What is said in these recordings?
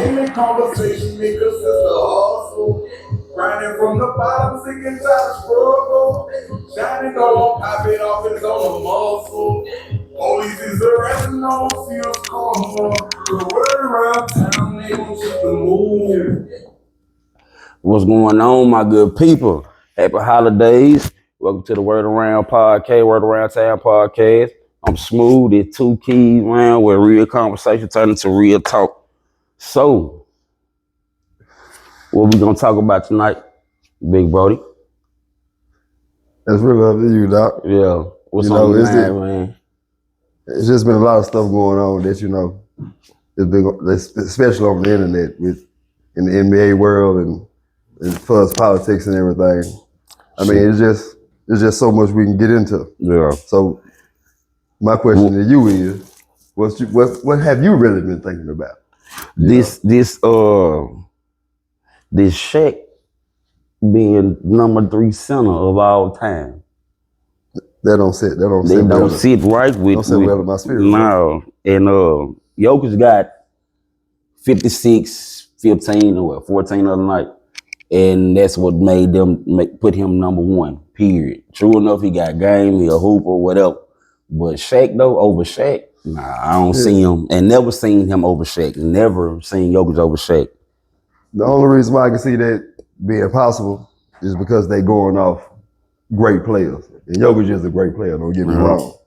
daily conversation, niggas is the hustle. Grinding from the bottom, sick and tired of struggle. Shining gold, pop it off, it's on the muscle. Police is arresting, no see us come. The word around town, they gon' shit the move. What's going on, my good people? Happy holidays. Welcome to the Word Around Podcast, Word Around Town Podcast. I'm Smooth. It's two keys round where real conversation turn into real talk. So, what we gonna talk about tonight, Big Brody? That's really up to you, Doc. Yeah. What's You on know, the it's mind, man? It's just been a lot of stuff going on that, you know, it's been, especially on the internet in the NBA world and plus politics and everything. I mean, it's just so much we can get into. Yeah. So my question to you is, what have you really been thinking about? This Shaq being number 3 center of all time. That don't sit right with well in my spirit. No. And Jokic got 56, 15 or 14 the other night. And that's what made them put him number 1, period. True enough, he got game, he a hooper, whatever. But Shaq though, over Shaq, nah, I don't see him, and never seen him over Shaq. Never seen Jokic over Shaq. The only reason why I can see that being possible is because they going off great players. And Jokic is a great player, don't get me wrong.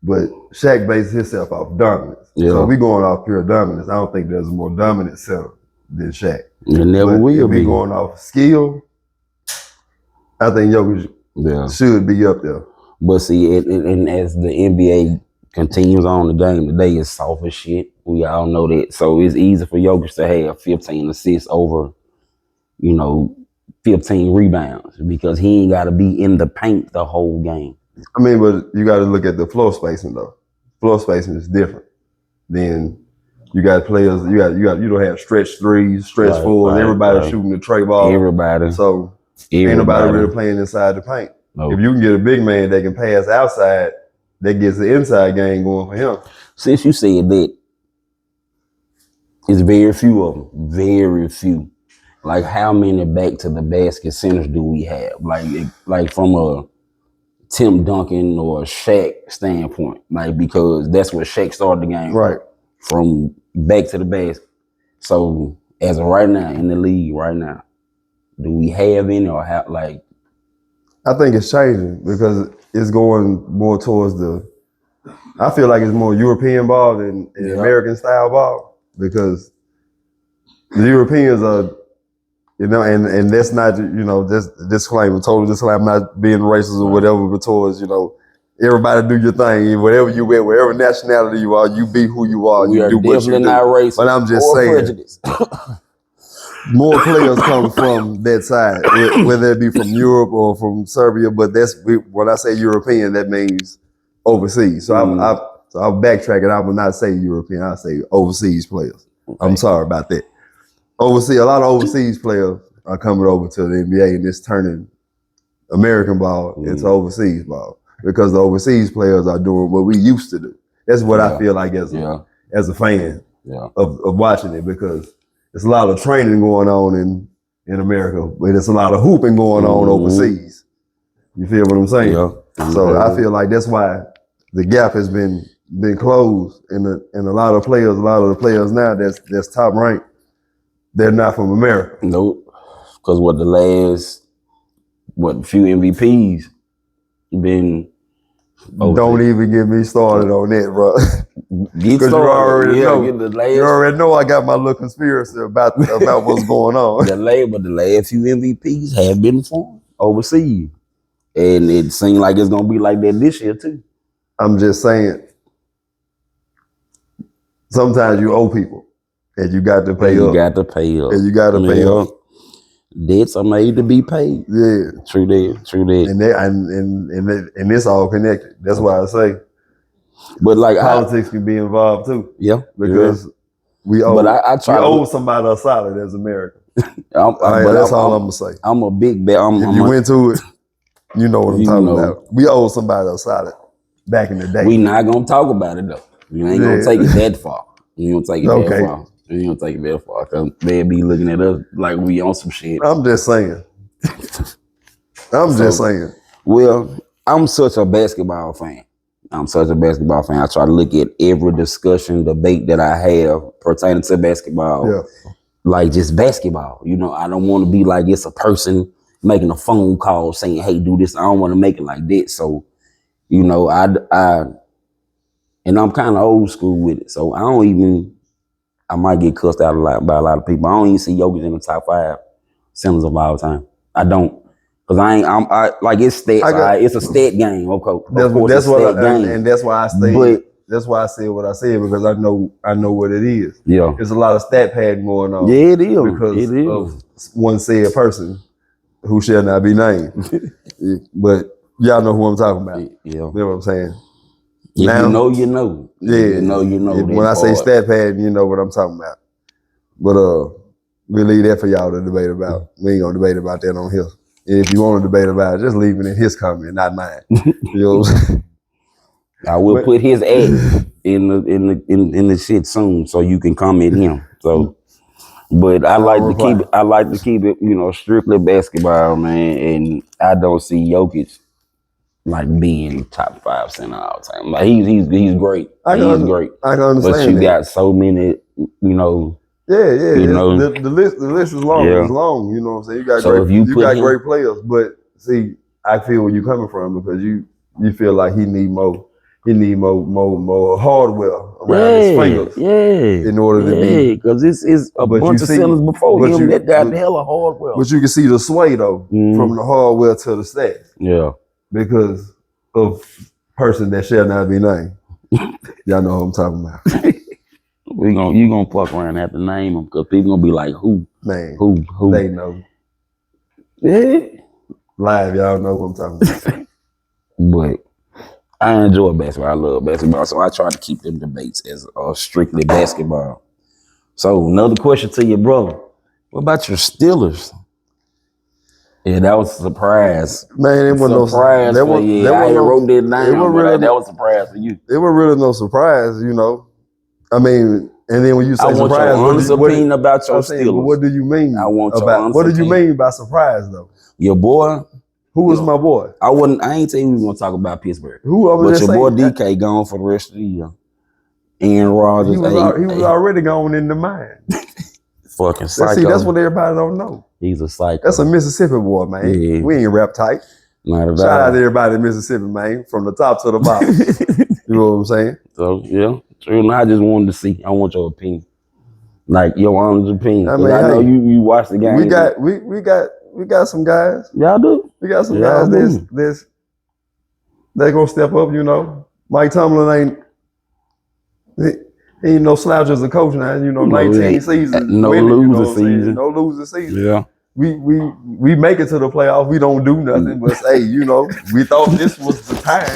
But Shaq based himself off dominance. Yeah. So we going off pure dominance. I don't think there's a more dominant center than Shaq. It never will if be. we going off skill, I think Jokic should be up there. But see, and as the NBA continues on, the game today is soft as shit. We all know that. So it's easy for Jokic to have 15 assists over, 15 rebounds because he ain't got to be in the paint the whole game. I mean, but you got to look at the floor spacing though. Floor spacing is different. Then you got players. You don't have stretch threes, stretch fours. Everybody shooting the tray ball. Everybody. So ain't nobody really playing inside the paint. Nope. If you can get a big man that can pass outside, that gets the inside game going for him. Since you said that, it's very few of them. Very few. Like how many back to the basket centers do we have? Like from a Tim Duncan or Shaq standpoint, like because that's where Shaq started the game, right? From back to the basket. So as of right now in the league, right now, do we have any or have like? I think it's changing because it's going more towards I feel like it's more European ball than American style ball because the Europeans are. And that's not, this disclaimer, total disclaimer, I'm not being racist or whatever, but towards, everybody do your thing. Whatever you wear, whatever nationality you are, you be who you are. We you are do what you do. Not racist but I'm just saying, more players come from that side, whether it be from Europe or from Serbia. But when I say European, that means overseas. So I'll backtrack it. I will not say European. I'll say overseas players. Okay. I'm sorry about that. A lot of overseas players are coming over to the NBA and it's turning American ball into overseas ball because the overseas players are doing what we used to do. That's what I feel like as a fan of watching it because there's a lot of training going on in America, but there's a lot of hooping going on overseas. You feel what I'm saying? Yeah. So I feel like that's why the gap has been closed and a lot of the players now that's top ranked. They're not from America. Nope. Because the last few MVPs been Don't even get me started on that, bro. Because you already know I got my little conspiracy about what's going on. The last few MVPs have been formed overseas. And it seems like it's gonna be like that this year too. I'm just saying sometimes you owe people. And you got to pay up. You got to pay up. And you got to pay up. Debts are made to be paid. Yeah. True that. And it's all connected. That's why I say. But like politics can be involved too. Yeah. Because we owe somebody a solid as Americans. That's all I'm gonna say. I'm a big bet. If you went to it, you know what I'm talking about. We owe somebody a solid back in the day. We not gonna talk about it though. You ain't gonna take it that far. You don't take it that far. You don't take it that far, cause they be looking at us like we on some shit. I'm just saying. Just saying. Well, I'm such a basketball fan. I try to look at every discussion, debate that I have pertaining to basketball. Yeah. Like just basketball. You know, I don't want to be like it's a person making a phone call saying, hey, do this. I don't want to make it like that. So, you know, and I'm kind of old school with it. So I might get cussed out by a lot of people. I don't even see Jokic in the top 5 centers of all time. I don't. Cause I like it's stats. It's a stat game. Okay. That's why I stayed. That's why I said what I said, because I know what it is. Yeah. There's a lot of stat padding going on. Yeah, it is. Because of one said person who shall not be named. But y'all know who I'm talking about. Yeah. You know what I'm saying? If now, you know, you know. Yeah. You know. When I say stat padding, you know what I'm talking about. But we'll leave that for y'all to debate about. We ain't gonna debate about that on here. And if you want to debate about it, just leave it in his comment, not mine. You know what I'm saying? I will put his ad in the shit soon, so you can comment him. So, but I like to keep it, you know, strictly basketball, man. And I don't see Jokic like being top 5 center all the time. Like he's great. He's great. I can understand. But you got so many, you know. Yeah. You know, the list is long. Yeah. It's long. You know what I'm saying? You got so great. You got great players, but see, I feel where you're coming from, because you feel like he need more. He need more hardware around his fingers. Yeah. In order to be, because it's a bunch of centers before him that got hella hardware. But you can see the sway though, from the hardware to the stats. Yeah. Because of person that shall not be named. Y'all know who I'm talking about. You gonna fuck around and have to name them, because people gonna be like, who? Man, who? They know. Yeah. Live, y'all know who I'm talking about. But I enjoy basketball. I love basketball, so I try to keep them debates as strictly basketball. So another question to your brother: what about your Steelers? Yeah, that was a surprise. Man, it wasn't no surprise. I wrote that down. That was a surprise for you. It was really no surprise, you know. I mean, and then when you say surprise, your honest opinion about your Steelers. What do you mean? I want your about what do you mean by surprise though? Your boy. Who was my boy? I ain't saying we was gonna talk about Pittsburgh. But your boy DK gone for the rest of the year. Aaron Rodgers. He was already gone in the mind. Fucking psycho. See, that's what everybody don't know. He's a psycho. That's a Mississippi boy, man. Yeah. We ain't rap tight. Not at all. Shout out to everybody in Mississippi, man, from the top to the bottom. You know what I'm saying? So yeah, true. I just wanted to see. I want your opinion, like your honest opinion. I mean, I know you watch the game. We got some guys. Y'all do. We got some guys they're gonna step up. You know, Mike Tomlin ain't no slouch as a coach now. You know, 19 seasons, no losing season, no losing season. Yeah. We make it to the playoffs. We don't do nothing, but hey, you know, we thought this was the time.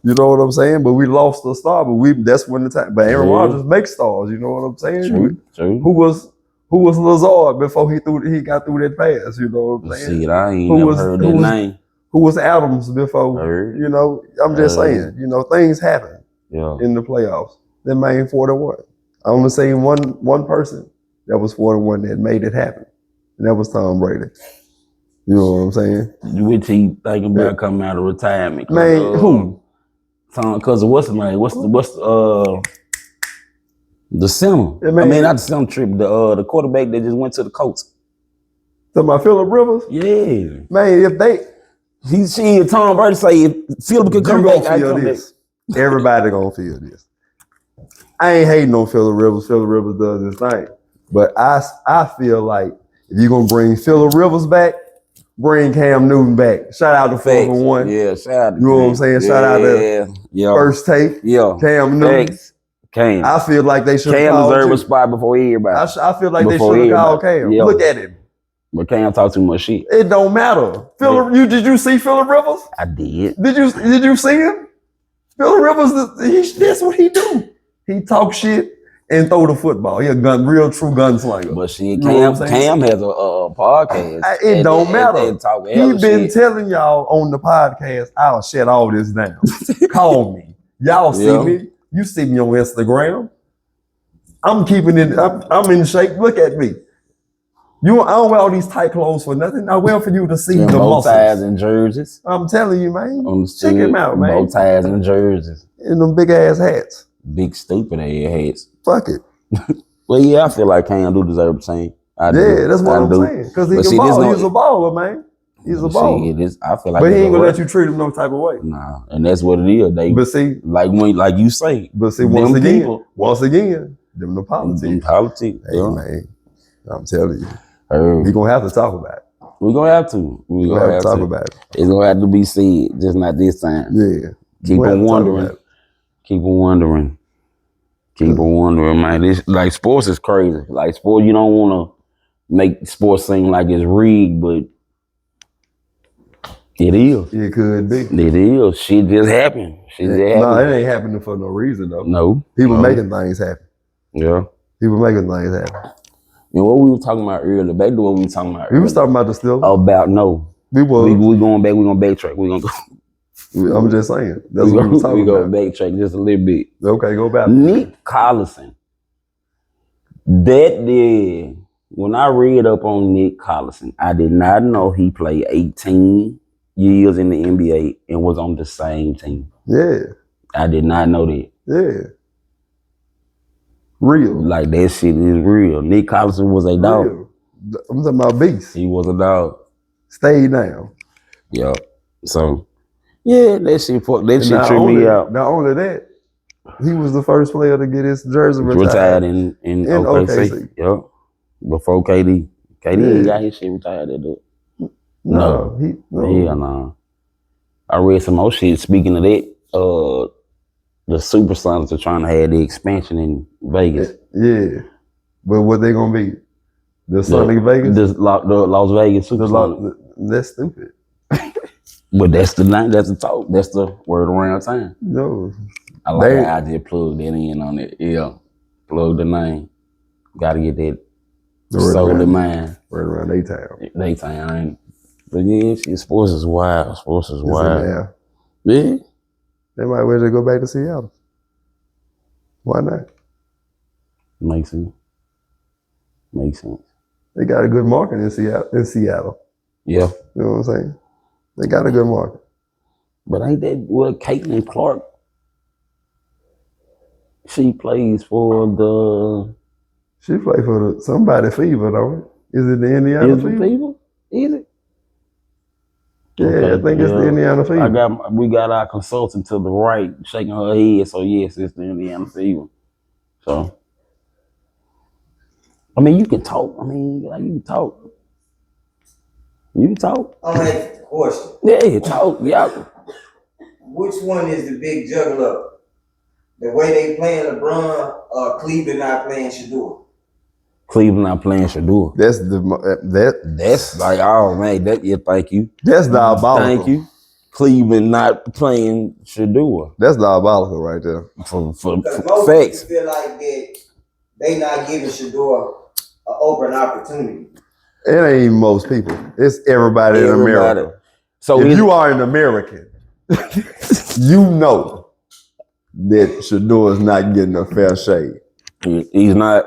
You know what I'm saying? But we lost the star. But that's when the time. But Aaron Rodgers makes stars. You know what I'm saying? True. Who was Lazard before he got through that pass? You know what I'm saying? See, I ain't never heard that name. Who was Adams before? You know, I'm just saying. You know, things happen. Yeah. In the playoffs. They made 41. I only seen one person that was 41 that made it happen, and that was Tom Brady. You know what I'm saying? Which he thinking about coming out of retirement. Man, who? Tom, because of what's the name? What's the center? Yeah, man. I mean, not the center trip. The quarterback that just went to the Colts. Talking about Phillip Rivers? Yeah. Man, if they Tom Brady say if Phillip could come back, I come back. Everybody gonna feel this. I ain't hating on Phillip Rivers. Phillip Rivers does his thing. But I feel like if you're gonna bring Phillip Rivers back, bring Cam Newton back. Shout out to 4-1. Yeah, shout out to you know what I'm saying? Shout out to First Take. Yeah. Cam Newton. Cam. I feel like they should have called Cam deserve a spot before everybody. I feel like they should have called Cam. Yeah. Look at him. But Cam talk too much shit. It don't matter. Did you see Phillip Rivers? I did. Did you see him? Phillip Rivers, that's what he do. He talk shit and throw the football. He a real true gunslinger. But shit, Cam has a podcast. It don't matter. He been telling y'all on the podcast, I'll shut all this down. Call me. Y'all see me. You see me on Instagram. I'm keeping it. I'm in shape. Look at me. I don't wear all these tight clothes for nothing. I wear for you to see Them the bow ties muscles. and jerseys. I'm telling you, man. Understood. Check him out, man. Bow ties and jerseys. And them big ass hats. Big stupid ass hats. Fuck it. Well, yeah, I feel like Cam do deserve the same. I do. Yeah, that's what I I'm do. saying. Because he But can see, ball. this He's a baller, man. He's a baller. I feel like But he it's ain't gonna a let you treat him no type of way. Nah, and that's what it is. They But see, like you say. once them again, people, them the politics. them politics. Hey, Yeah. man, I'm telling you, Heard. we gonna have to talk about it. We're gonna have to. We gonna have to talk about it. It's gonna have to be said, just not this time. Yeah. Keep We'll have on to talk wondering. about it. Keep on wondering. Keep on wondering, man. This like sports is crazy. Like sport, you don't want to make sports seem like it's rigged, but it is. It could be. It is. Shit just happened. Shit just No, happened. it ain't happening for no reason though. No. People no. making things happen. Yeah. People making things happen. And what we were talking about earlier, back to what we were talking about We earlier. was talking about the still. About no. We was. We going back, we gonna backtrack. We gonna go. I'm just saying. That's what we was talking we gonna about. backtrack just a little bit. Okay, go back. Nick Collison. When I read up on Nick Collison, I did not know he played 18 years in the NBA and was on the same team. Yeah. I did not know that. Yeah. Real. Like that shit is real. Nick Collison was a dog. Real. I'm talking about beast. He was a dog. Stay down. Yeah. So yeah, that shit tripped me out. Not only that, he was the first player to get his jersey Retired retired. in In OKC. OKC. Yep. Before KD. KD Yeah. ain't got his shit retired that dude. No. Yeah, no. I read some more shit. Speaking of that, the Supersonics are trying to have the expansion in Vegas. Yeah. But what they gonna be? The Sonic Vegas? The Las Vegas Supersonics. That's stupid. But that's the name, that's the talk. That's the word around town. No. I like that I just plugged that in on it. Yeah. Plug the name. Gotta get that soul in mind. Right around Daytown. Daytime. But yeah, shit, sports is wild. Sports is wild. Yeah. They might well just go back to Seattle. Why not? Makes sense. Makes sense. They got a good market in Seattle. Yeah. You know what I'm saying? They got a good market. But ain't that what Caitlin Clark? She plays for the. She played for the somebody Fever, don't it? Is it the Indiana Fever? Is it? Yeah, Okay, I think it's the Indiana Fever. We got our consultant to the right shaking her head, so yes, it's the Indiana Fever. So, I mean, you can talk. I mean, like, you can talk. You can talk. I'm gonna ask a question. Yeah, talk. Yeah. Which one is the big juggler? The way they playing LeBron or Cleveland not playing Shador? Cleveland not playing Shador. That's like, oh man, thank you. That's diabolical. Thank you. Cleveland not playing Shador. That's diabolical right there. For most facts. people feel like that they not giving Shador an open opportunity. It ain't even most people. It's everybody in America. So if you are an American, you know that Shador is not getting a fair shake. He's not.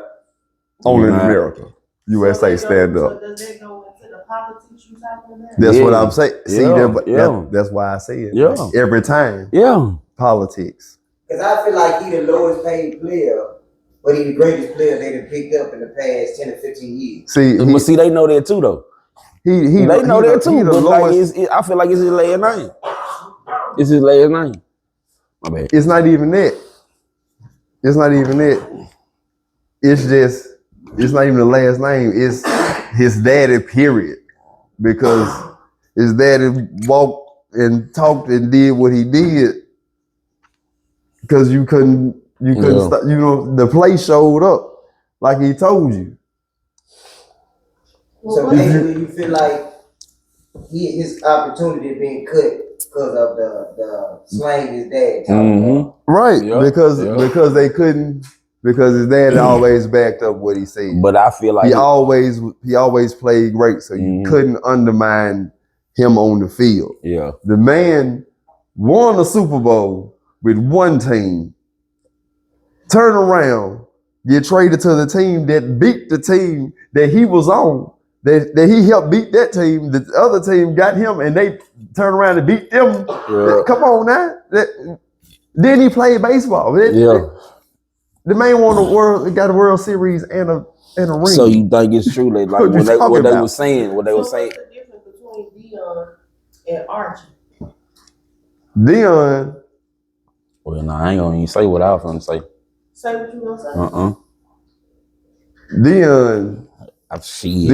Only in America. USA stand up. So does that go into the politics you talking about? That's what I'm saying. See, yeah. That's why I say it. Yeah. Every time. Yeah. Politics. Because I feel like he the lowest paid player, but he the greatest player they done picked up in the past 10 to 15 years. See, they know that too, though. They know that too. But like, I feel like it's his last name. It's his last name. My bad. It's not even that. It's not even it. It's just, it's not even the last name. It's his daddy, period. Because his daddy walked and talked and did what he did. Because you couldn't stop, the play showed up like he told you. So basically you feel like his opportunity being cut because of the slang his dad talking about. Right. Yep. Because they couldn't, because his dad always backed up what he said. But I feel like he always played great, so you couldn't undermine him on the field. Yeah. The man won a Super Bowl with one team, turn around get traded to the team that beat the team that he was on, that he helped beat that team. The other team got him, and they turned around and beat them. Yeah. Come on now. Then he played baseball. Yeah. The man won got a World Series and a ring. So you think it's true that like What you talking what they about? were saying, what they were So saying? what's the difference between Dion and Archie? Dion, Well, no, I ain't gonna even say what I was gonna say. Say what you gonna say. Dion, Shit.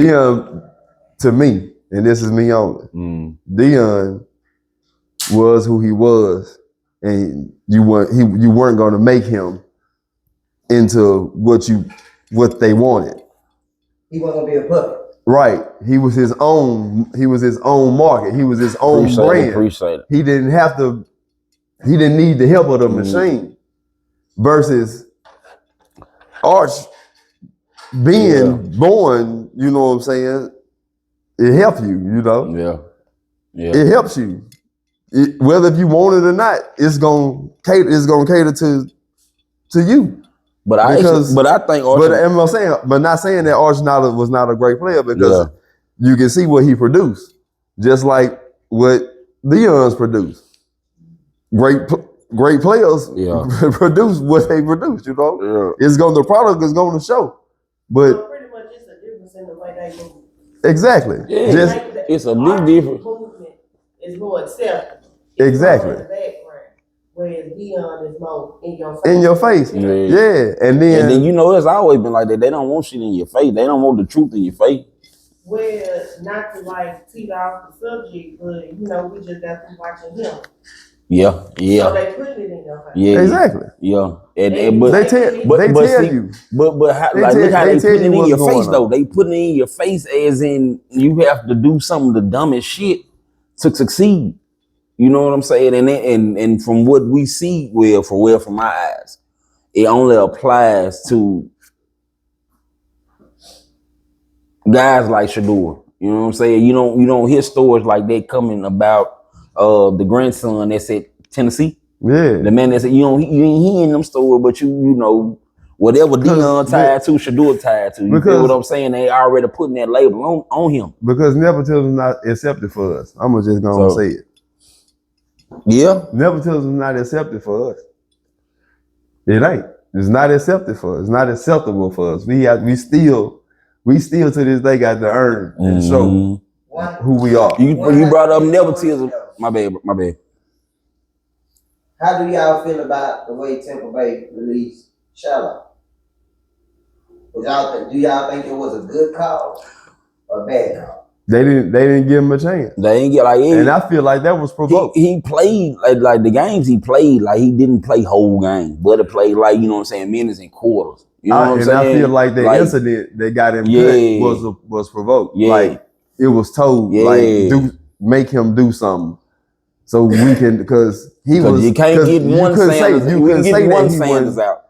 to me, and this is me only. Mm. Dion was who he was, and you weren't going to make him into what they wanted. He wasn't gonna be a puppet. Right. He was his own market. He was his own brand. Appreciate it. He didn't need the help of the machine. Versus Arch being born, you know what I'm saying? It helps you, you know? Yeah. It helps you. Whether if you want it or not, it's gonna cater to you. But I think Archie, but not saying that Arch was not a great player, because you can see what he produced, just like what Dion's produced. Great players produce what they produce. You know, the product is going to show. But So pretty much it's a difference in the way they move. exactly, it's a big difference. Movement is more acceptable. Exactly. It's more in the background, whereas Dion is more in your face. In your face, Yeah. and then you know it's always been like that. They don't want shit in your face. They don't want the truth in your face. Well, not to like teeter off the subject, but you know, we just got them watching him. Yeah. So they put it in your face. Yeah. exactly. Yeah. But they tell you. But how, They like tell- look how they they tell put it you in what's your going face on. though. They put it in your face as in you have to do some of the dumbest shit to succeed. You know what I'm saying? And from what we see, from my eyes, it only applies to guys like Shador. You know what I'm saying? You don't hear stories like that coming about the grandson that's at Tennessee. Yeah. The man that's you ain't hearing them stories, but you know whatever Dion tied to, Shador tied to. You feel what I'm saying? They already putting that label on him. Because nepotism is not accepted for us. I'm just gonna say it. Yeah. Nepotism is not accepted for us. It ain't. It's not accepted for us. It's not acceptable for us. We still to this day got to earn and show who we are. You brought up nepotism. My bad. How do y'all feel about the way Tampa Bay released Shallow? Do y'all think it was a good call or a bad call? They didn't give him a chance. They ain't get and I feel like that was provoked. He played like the games he played, like he didn't play whole game, but it played like, you know what I'm saying, minutes and quarters. You know what I'm saying? I feel like the incident that got him cut was provoked. Yeah. Like it was told, make him do something. So we can, because you can't get one Sanders out.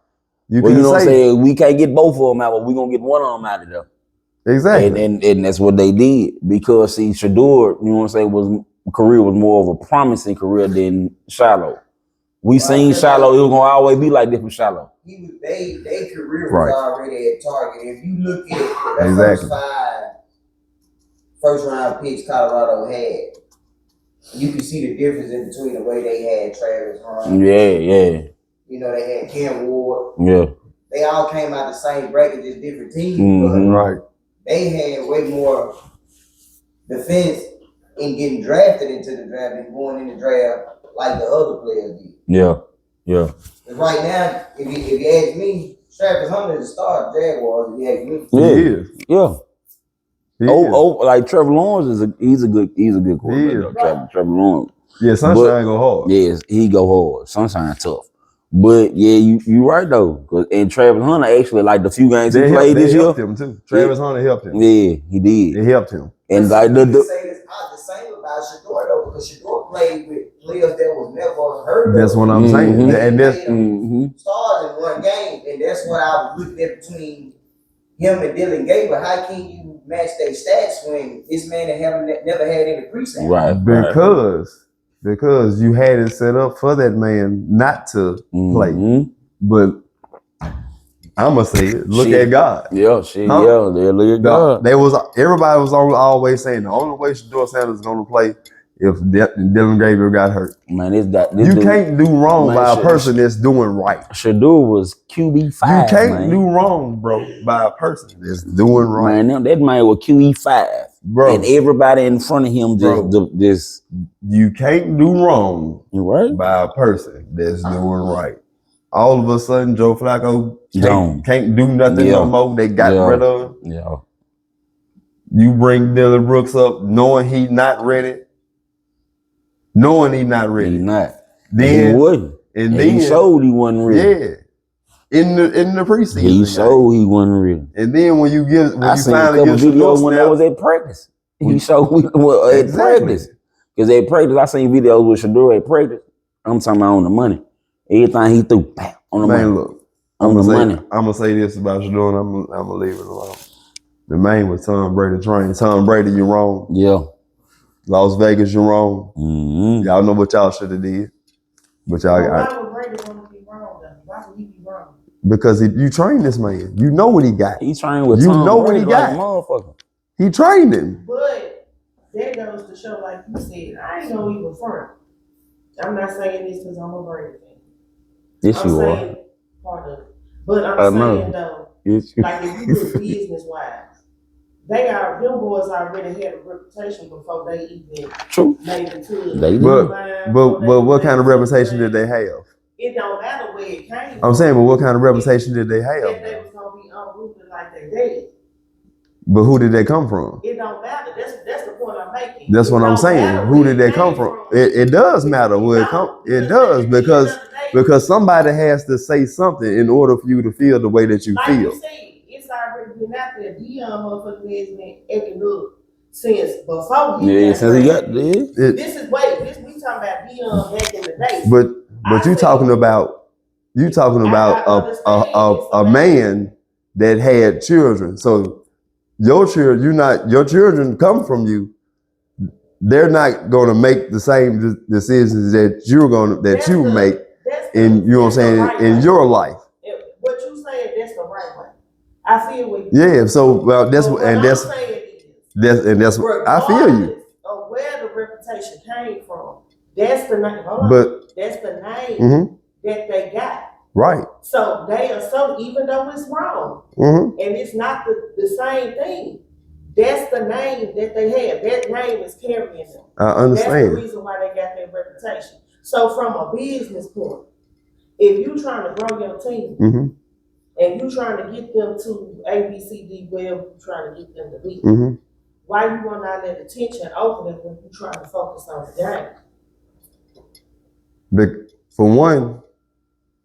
You know what I'm saying? We can't get both of them out, but we're gonna get one of them out of there. Exactly. And that's what they did, because see, Shador, you know what I'm saying, career was more of a promising career than Shallow. We seen Shallow, it was gonna always be like this with Shallow. They career was already at target. If you look at the first 5 first-round picks Colorado had, you can see the difference in between the way they had Travis Hunt. Yeah. You know, they had Cam Ward. Yeah. They all came out the same bracket, just different teams. Mm-hmm. Right. They had way more defense in getting drafted into the draft and going in the draft like the other players did. Yeah. And right now, if you ask me, Travis Hunter is a star of Jaguars. If you ask me, Yeah. Like Trevor Lawrence he's a good quarterback. Trevor Lawrence. Yeah, Sunshine go hard. Yes, he go hard. Sunshine tough. But yeah, you right though. And Travis Hunter actually, like the few games he played this year, helped him too. Travis Hunter helped him. Yeah, he did. It helped him. And like the same about Shador though, because Shador played with players that was never heard of. That's what I'm saying. And that's stars in one game, and that's what I was looking at between him and Dylan Gabriel. How can you match their stats when this man never had any preseason? Right. Because you had it set up for that man not to play. But I'ma say it. Look Shit. at God. Yeah, shit, Huh? yeah, they look at God. Everybody was always saying the only way Shador Sanders is gonna play if Dylan Gabriel got hurt. Man, this You dude, can't do wrong man, by a person that's doing right. Shador was QB5. You can't man. do wrong, bro, by a person that's doing right. Man, that man was QE5, Bro. and everybody in front of him just You can't do wrong right. by a person that's doing right. All of a sudden, Joe Flacco Gone. can't do nothing no more. They got rid of him. Yeah. You bring Dylan Brooks up knowing he's not ready. Knowing he's not ready. He not. Then He wouldn't. And And then he showed he wasn't ready. yeah. In the preseason. He showed he wasn't ready. And then when you I seen a finally couple give Shador videos when they was at practice. He showed at Exactly. practice. Because at practice, I seen videos with Shador at practice. I'm talking about on the money. Everything he threw, bam, on the money. Man, look. On the money. I'm gonna say this about Shador, and I'm gonna leave it alone. The main was Tom Brady train. Tom Brady, you're wrong. Yeah. Las Vegas, you're wrong. Mm-hmm. Y'all know what y'all should have did. But y'all Why got would Brady want to be wrong though? Why would he be wrong? because you trained this man. You know what he got. He trained with You Tom know what Brady he like got. a motherfucker. He trained him. But that goes to show, like you said, I ain't know he was front. I'm not saying this because I'm a Brady fan. Yes, I'm you are. saying part of it. But I'm I know. saying though, Yes, you like if you look business wise, them boys already had a reputation before they even True. made it to They the did. line, But before what they kind of made it to reputation the did they line. have? It don't matter where it came I'm from. saying, but what kind of reputation did they That they have? was gonna be unrooted like they did. But who did they come from? It don't matter. That's the point I'm making. That's It what I'm don't saying. matter Who where did they come from? It does matter where it come. It does because somebody has to say something in order for you to feel the way that you like feel. you said, it's already been out there. Dion motherfucker has been acting up since before he Yeah, got since he got drafted. there. This we talking about Dion back in the day. But you talking about a man that had children. So your children come from you. They're not going to make the same decisions that you make in, you know what I'm saying, right in way. your life. What you saying, that's the right way. I feel what you Yeah. So well, that's but and what that's I'm saying that's what I feel you. regardless of where the reputation came from, that's the name. Hold on. But That's the name mhm, that they got. right. So they are even though it's wrong Mm-hmm. and it's not the same thing, that's the name that they have. That name is carrying them. I That's the understand. reason why they got their reputation. So from a business point, if you trying to grow your team Mm-hmm. and you trying to get them to A, B, C, D, wherever you trying to get them to be, Mm-hmm. why you want to let attention over them when you trying to focus on the game? But for one,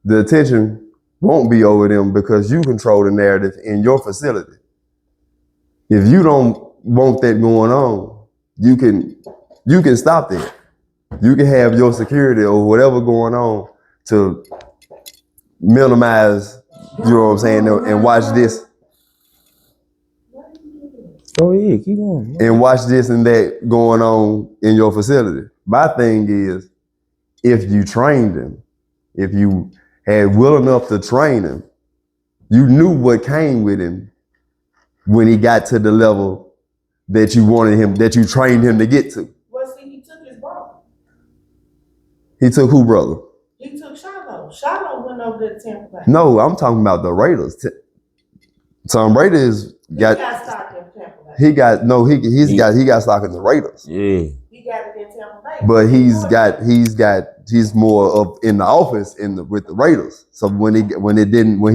the attention won't be over them because you control the narrative in your facility. If you don't want that going on, you can stop that. You can have your security or whatever going on to minimize, you know what I'm saying, and watch this Oh yeah, keep going. and watch this and that going on in your facility. My thing is, if you trained him, if you had will enough to train him, you knew what came with him when he got to the level that you wanted him, that you trained him to get to. Well, see, he took his brother. He took who, brother? He took Shiloh. Shiloh went over there to Tampa Bay. No, I'm talking about the Raiders. Tom Brady He got stock in Tampa Bay. he got stock in the Raiders. Yeah. He got it in Tampa Bay. But he's more up in the office with the Raiders. So when he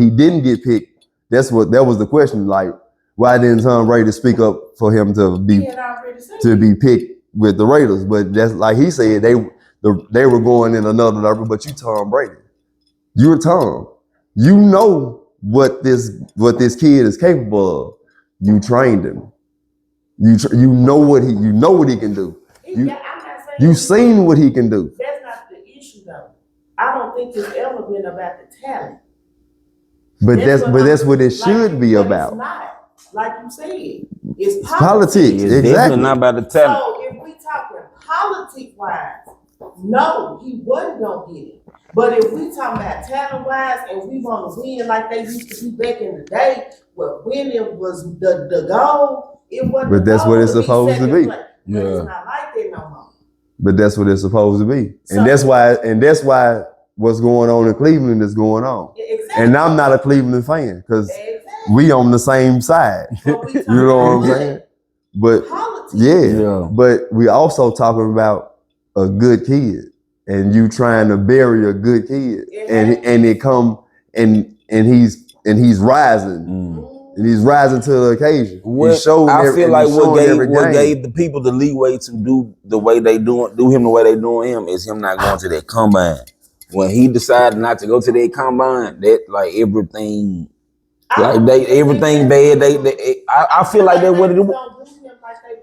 didn't get picked, that was the question. Like, why didn't Tom Brady speak up for him to He had already said be picked with the Raiders? But that's like he said they were going in another level. But you Tom Brady, you're Tom. You know what this kid is capable of. You trained him. You know what he can do. I'm not saying You've seen what he can do. that's not the issue though. I don't think it's ever been about the talent. But that's what it should be but about. It's not. Like you said, it's Politics. It's Exactly. definitely not about the talent. So if we talking politics wise, no, he wasn't gonna get it. But if we talking about talent wise and we want to win like they used to be back in the day, where winning was the goal, it wasn't. But that's what it's supposed to be. But Yeah. it's not like that no more. But that's what it's supposed to be. So- And that's why what's going on in Cleveland is going on. Exactly. And I'm not a Cleveland fan because Exactly. we on the same side. But we You know what I'm talking saying? But politics. yeah, but we also talking about a good kid and you trying to bury a good kid and it come and he's rising and he's rising to the occasion. He's showing I feel like what game. gave the people the leeway to do the way they do him the way they doing him is him not going to that combine. When he decided not to go to that combine, that like everything, everything bad. I feel like that what it was.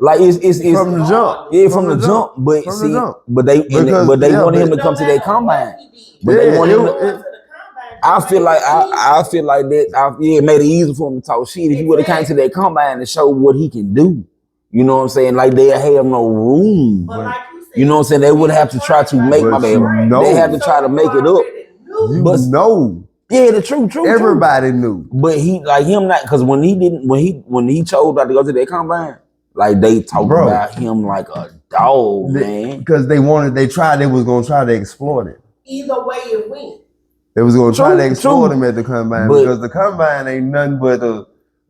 Like it's From the jump. Yeah, from the jump. But From the see, jump. but they wanted him to come to that combine. But they wanted him to, I feel like that. It made it easy for him to talk shit. If he would have came to that combine and showed what he can do, you know what I'm saying? Like they have no room. You know what I'm saying? They would have to try to make my baby. They have to try to make it up. You know, yeah, the truth. everybody knew. But he like him not because when he chose not to go to that combine, like they talked about him like a dog, man. Because they was gonna try to exploit it. Either way it went. They was gonna try to exploit him at the combine because the combine ain't nothing but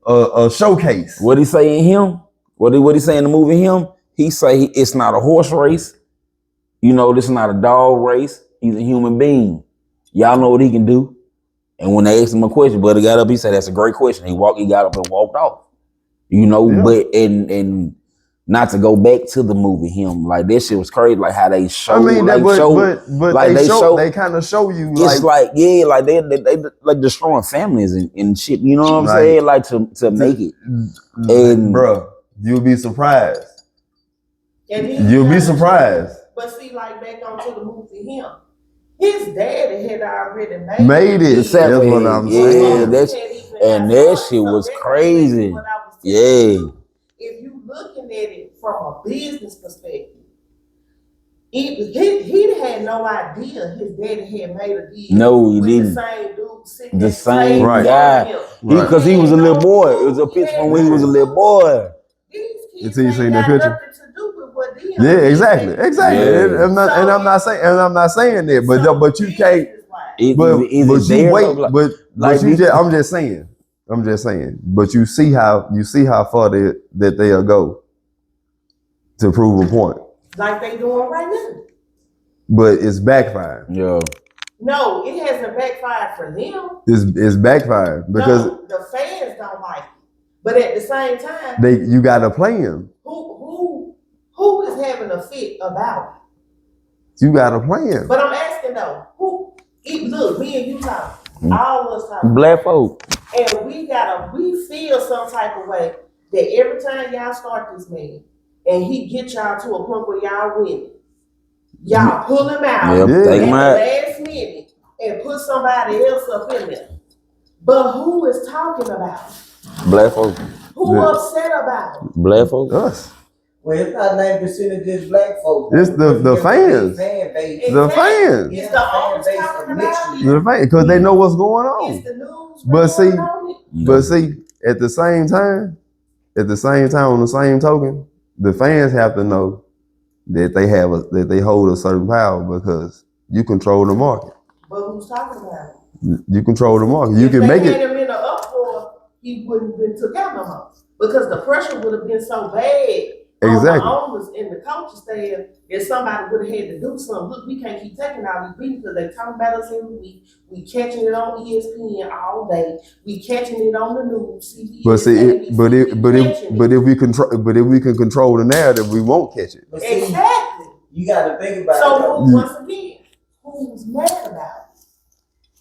a showcase. What he say in him? What he say in the movie him? He say it's not a horse race. You know, this is not a dog race. He's a human being. Y'all know what he can do. And when they asked him a question, Buddy got up, he said, that's a great question. He got up and walked off. You know, but and not to go back to the movie him, like that shit was crazy, like how they show. I mean, they kind of show you it's like they like destroying families and shit, you know what I'm Like, saying? Like to make it. And bro, you'll be surprised. And You'll be surprised. But see, like back onto the movie him, his daddy had already Made it. Exactly. That's what I'm Yeah, saying. that shit was crazy. Yeah. If you looking at it from a business perspective, he had no idea his daddy had made a deal. No, he with didn't. The same dude sitting The at same table guy. with him. Because he was a little boy. It was a picture from when he was a little boy. These kids Until you ain't seen got that picture. nothing to do with what them Yeah, did. exactly. Yeah. I'm not saying that, but you can't. I'm just saying. But you see how far that they'll go to prove a point. Like they doing right now. But it's backfired. Yeah. No, it hasn't backfired for them. It's backfired because No, the fans don't like it. But at the same time, you gotta play him. who is having a fit about it? You gotta play him. But I'm asking though, look, me and you talk, all of us talk, Black folk. and we feel some type of way that every time y'all start this man and he get y'all to a point where y'all win, y'all pull him out Yep, at take the him out. last minute and put somebody else up in there. But who is talking about it? Black folk. Who upset about it? Black folk. Us. Well, it's not 90% of just black folks. It's the fans. Fan base. The fans. It's the owners talking about it. The fans, because they know what's going on. It's the news. But see- reporting on it. But see, at the same time, on the same token, the fans have to know that they hold a certain power because you control the market. But who's talking about it? You control the market. You If can they make had it. him in an uproar, he wouldn't have been took out no more. Because the pressure would have been so bad Exactly. on the owners and the coaching staff that somebody would have had to do something. Look, we can't keep taking all these beats because they talking about us every week. We catching it on ESPN all day. We catching it on the news. CBS, But see, ABC, but if we can control the narrative, we won't catch it. But see, exactly. you got to think about it. So though. once again, who's mad about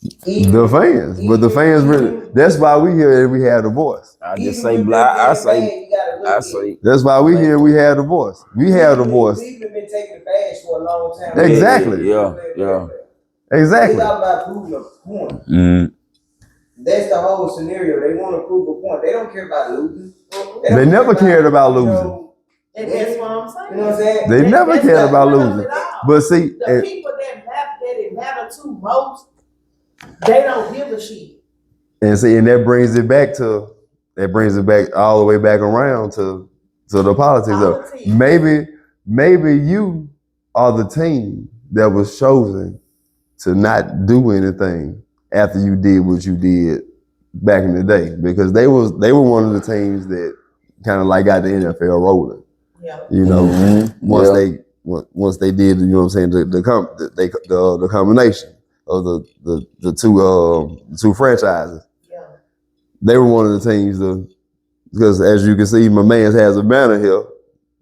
it? The fans, but the fans really. That's why we here and we have the voice. I just Even say with black. that I bad, say. you gotta look I at say. That's why we here. We have the voice. We have the voice. Cleveland been taking the bash for a long time. Exactly. Yeah. It's Exactly. all about proving a point. Mm. That's the whole scenario. They want to prove a point. They don't care about losing. They don't never care cared about you losing. know, And that's what I'm saying. You know what I'm saying? They never That's cared the about point of losing. it all. But see, The people that that it matter to most, they don't give a shit. And see, and that brings it back all the way back around to the politics of maybe you are the team that was chosen to not do anything after you did what you did back in the day, because they were one of the teams that kind of like got the NFL rolling. Yeah. You know, once they did, you know what I'm saying, the combination of the two franchises. Yeah. They were one of the teams because as you can see, my man has a banner here.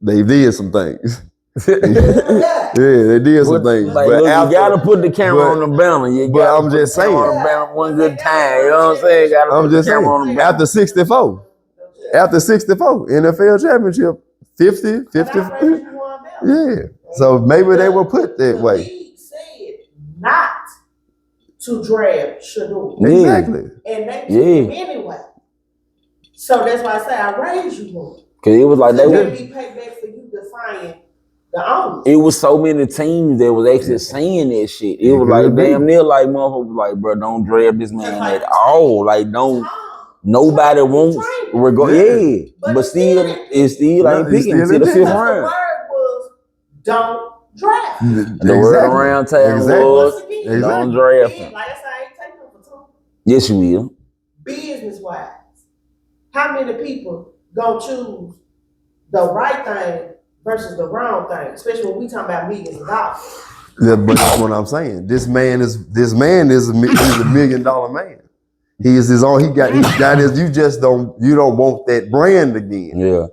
They did some things. Yeah, they did some things. Like, but look, after, you gotta put the camera on the banner. But I'm just saying, on the banner one good time. You know what I'm saying? Gotta I'm put just the camera on the saying, banner. after 64, NFL championship, 50. Yeah. So maybe they were put that The way. league said not to draft Shador. Exactly. And they did him anyway. So that's why I say I raised you one. Cause it was like they Let were. me pay back for you defying the owners. It was so many teams that was actually saying that shit. It was like damn near like motherfuckers was like, bro, don't draft this man at all. Like don't nobody wants but still it's still ain't picking to the fifth round. The word was don't draft. The word around town was don't draft him. Like I said, I ain't taking them for two. Yes, you will. Business wise, how many people gonna choose the right thing versus the wrong thing, especially when we talking about millions of dollars? Yeah, but that's what I'm saying. This man is he's a $1 million man. He is his own. He got his. You don't want that brand again. Yeah.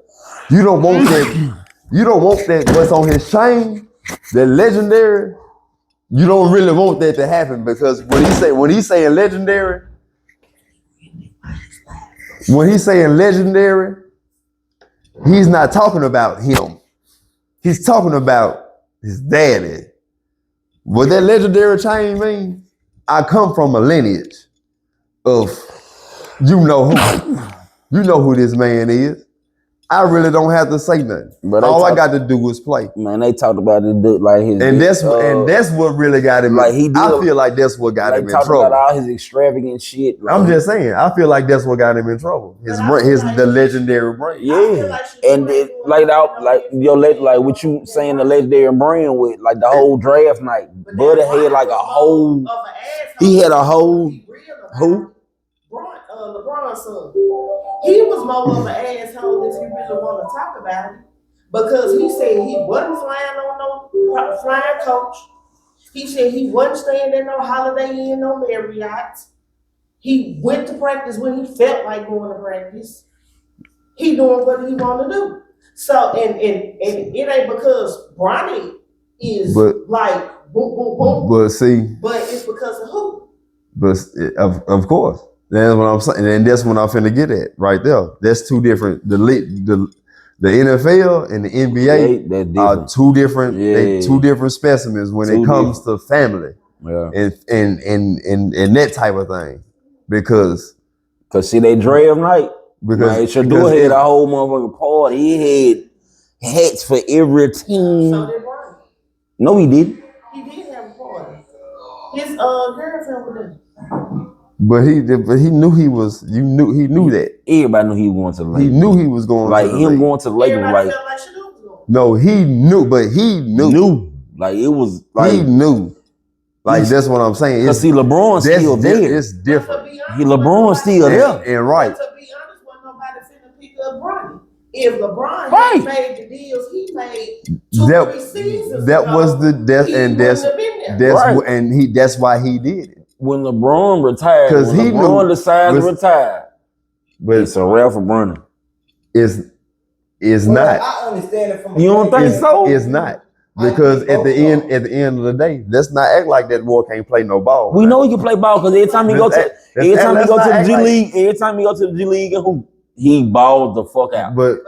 You don't want that. You don't want that. What's on his chain, that legendary. You don't really want that to happen, because when he's saying legendary, he's not talking about him. He's talking about his daddy. What that legendary chain means? I come from a lineage of you know who this man is. I really don't have to say nothing. But all I got to do is play. Man, they talked about it like his and that's what really got him. Like I feel like that's what got him in trouble. About all his extravagant shit. Like, I'm just saying, I feel like that's what got him in trouble. The legendary brand. Yeah, and it, like what you saying, the legendary brand with like the whole draft night. Buddy had like a whole. He had a whole. Who? LeBron's son. He was more of an asshole if you really want to talk about it, because he said he wasn't flying on no flying coach. He said he wasn't staying in no Holiday Inn, no Marriott. He went to practice when he felt like going to practice. He doing what he want to do. So and it ain't because Bronny is like boom boom boom. But it's because of who? But of course. That's what I'm saying, and that's what I'm finna get at right there. That's two different. The NFL and the NBA are two different. They two different specimens when it comes to family, and that type of thing. Because see, they draft night. Because Shador had a whole motherfucking party. He had hats for every team. So did Bronny. No, he didn't. He did have a party. His girlfriend was there. But he knew he was. He knew that. Everybody knew he was going to the Lakers. He knew he was going like to the him Lakers. going to the Lakers. Everybody Like felt like Shador was going. No, he knew, but he knew. Like it was. Like he knew. Like that's what I'm saying. Because see, LeBron's still there. It's different. LeBron's still there. And right. But to be honest, wasn't nobody finna pick up Bronny. If LeBron had made the deals he made 2-3 seasons that ago, was the death, and that's why he did it. When LeBron retired, because he decided to retire. But it's a rare for Bronny. It's not. I understand it from. You don't think so? It's not. Because at the end of the day, let's not act like that boy can't play no ball. We know he can play ball because every time he go to the G League and hoop, he balls the fuck out. But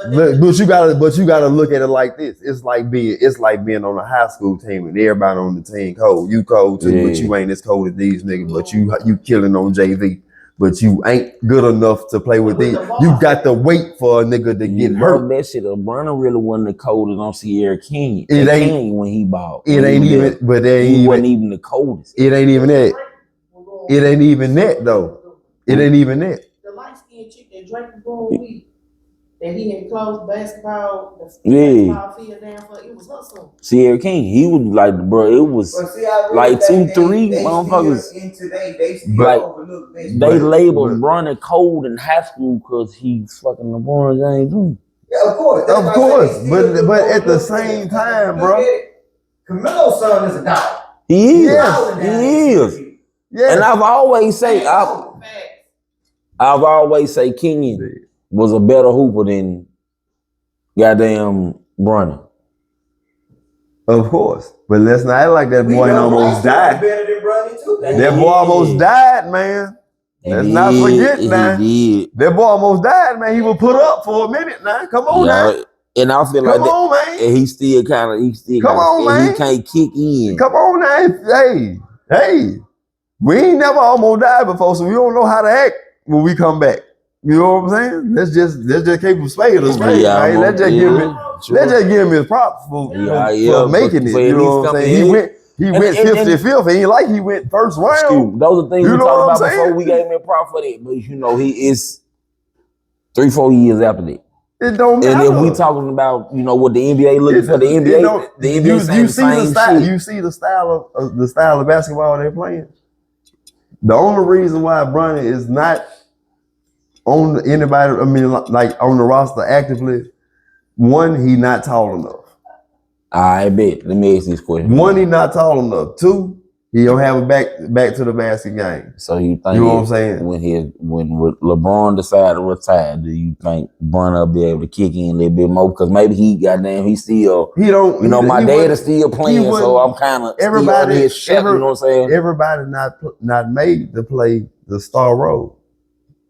you gotta look at it like this. It's like being on a high school team and everybody on the team cold. You cold too, but you ain't as cold as these niggas. But you killing on JV. but you ain't good enough to play with these. You got to wait for a nigga to get hurt. That shit, Bronner really wasn't the coldest on Sierra King. It ain't King when he balled. It ain't even, but it ain't he even, wasn't even the coldest. It ain't even that. It ain't even that though. It ain't even that. The light skinned chick that Drake was going with, that he had closed basketball, the basketball field down for, it was her son. Sierra King, he was like, bro, it was like 2-3 motherfuckers. They labeled Bronner cold in high school because he's fucking LeBron James Jr. Yeah, of course. But at the same time, bro, Camelo's son is a dog. He is. Yes, he is. Yeah. And I've always say Kenyon was a better hooper than goddamn Bronner. Of course. But let's not act like that boy almost died. That boy almost died, man. Let's not forget now. That boy almost died, man. He was put up for a minute now. Come on now. And I feel Come on, man. And he still kind of, man. He can't kick in. Come on now. Hey. We ain't never almost died before, so we don't know how to act when we come back. You know what I'm saying? Let's just keep him spade or spade. Right? Let's just give him his props for making it. You know what I'm saying? He went 55th. It ain't like he went first round. Those are things we talked about before we gave him a prop for that. But you know, he is 3-4 years after that. It don't matter. And if we talking about, you know, what the NBA looking for, the NBA you see the style. You see the style of basketball they're playing. The only reason why Bronny is not on anybody, like on the roster actively, one, he not tall enough. I bet. Let me ask this question. One, he not tall enough. Two, he don't have a back to the basket game. So you think, you know what I'm saying? When LeBron decided to retire, do you think Bronny will be able to kick in a little bit more? Because maybe he still. He don't. You know, my dad is still playing, so I'm kind of everybody. You know what I'm saying? Everybody not made to play the star role.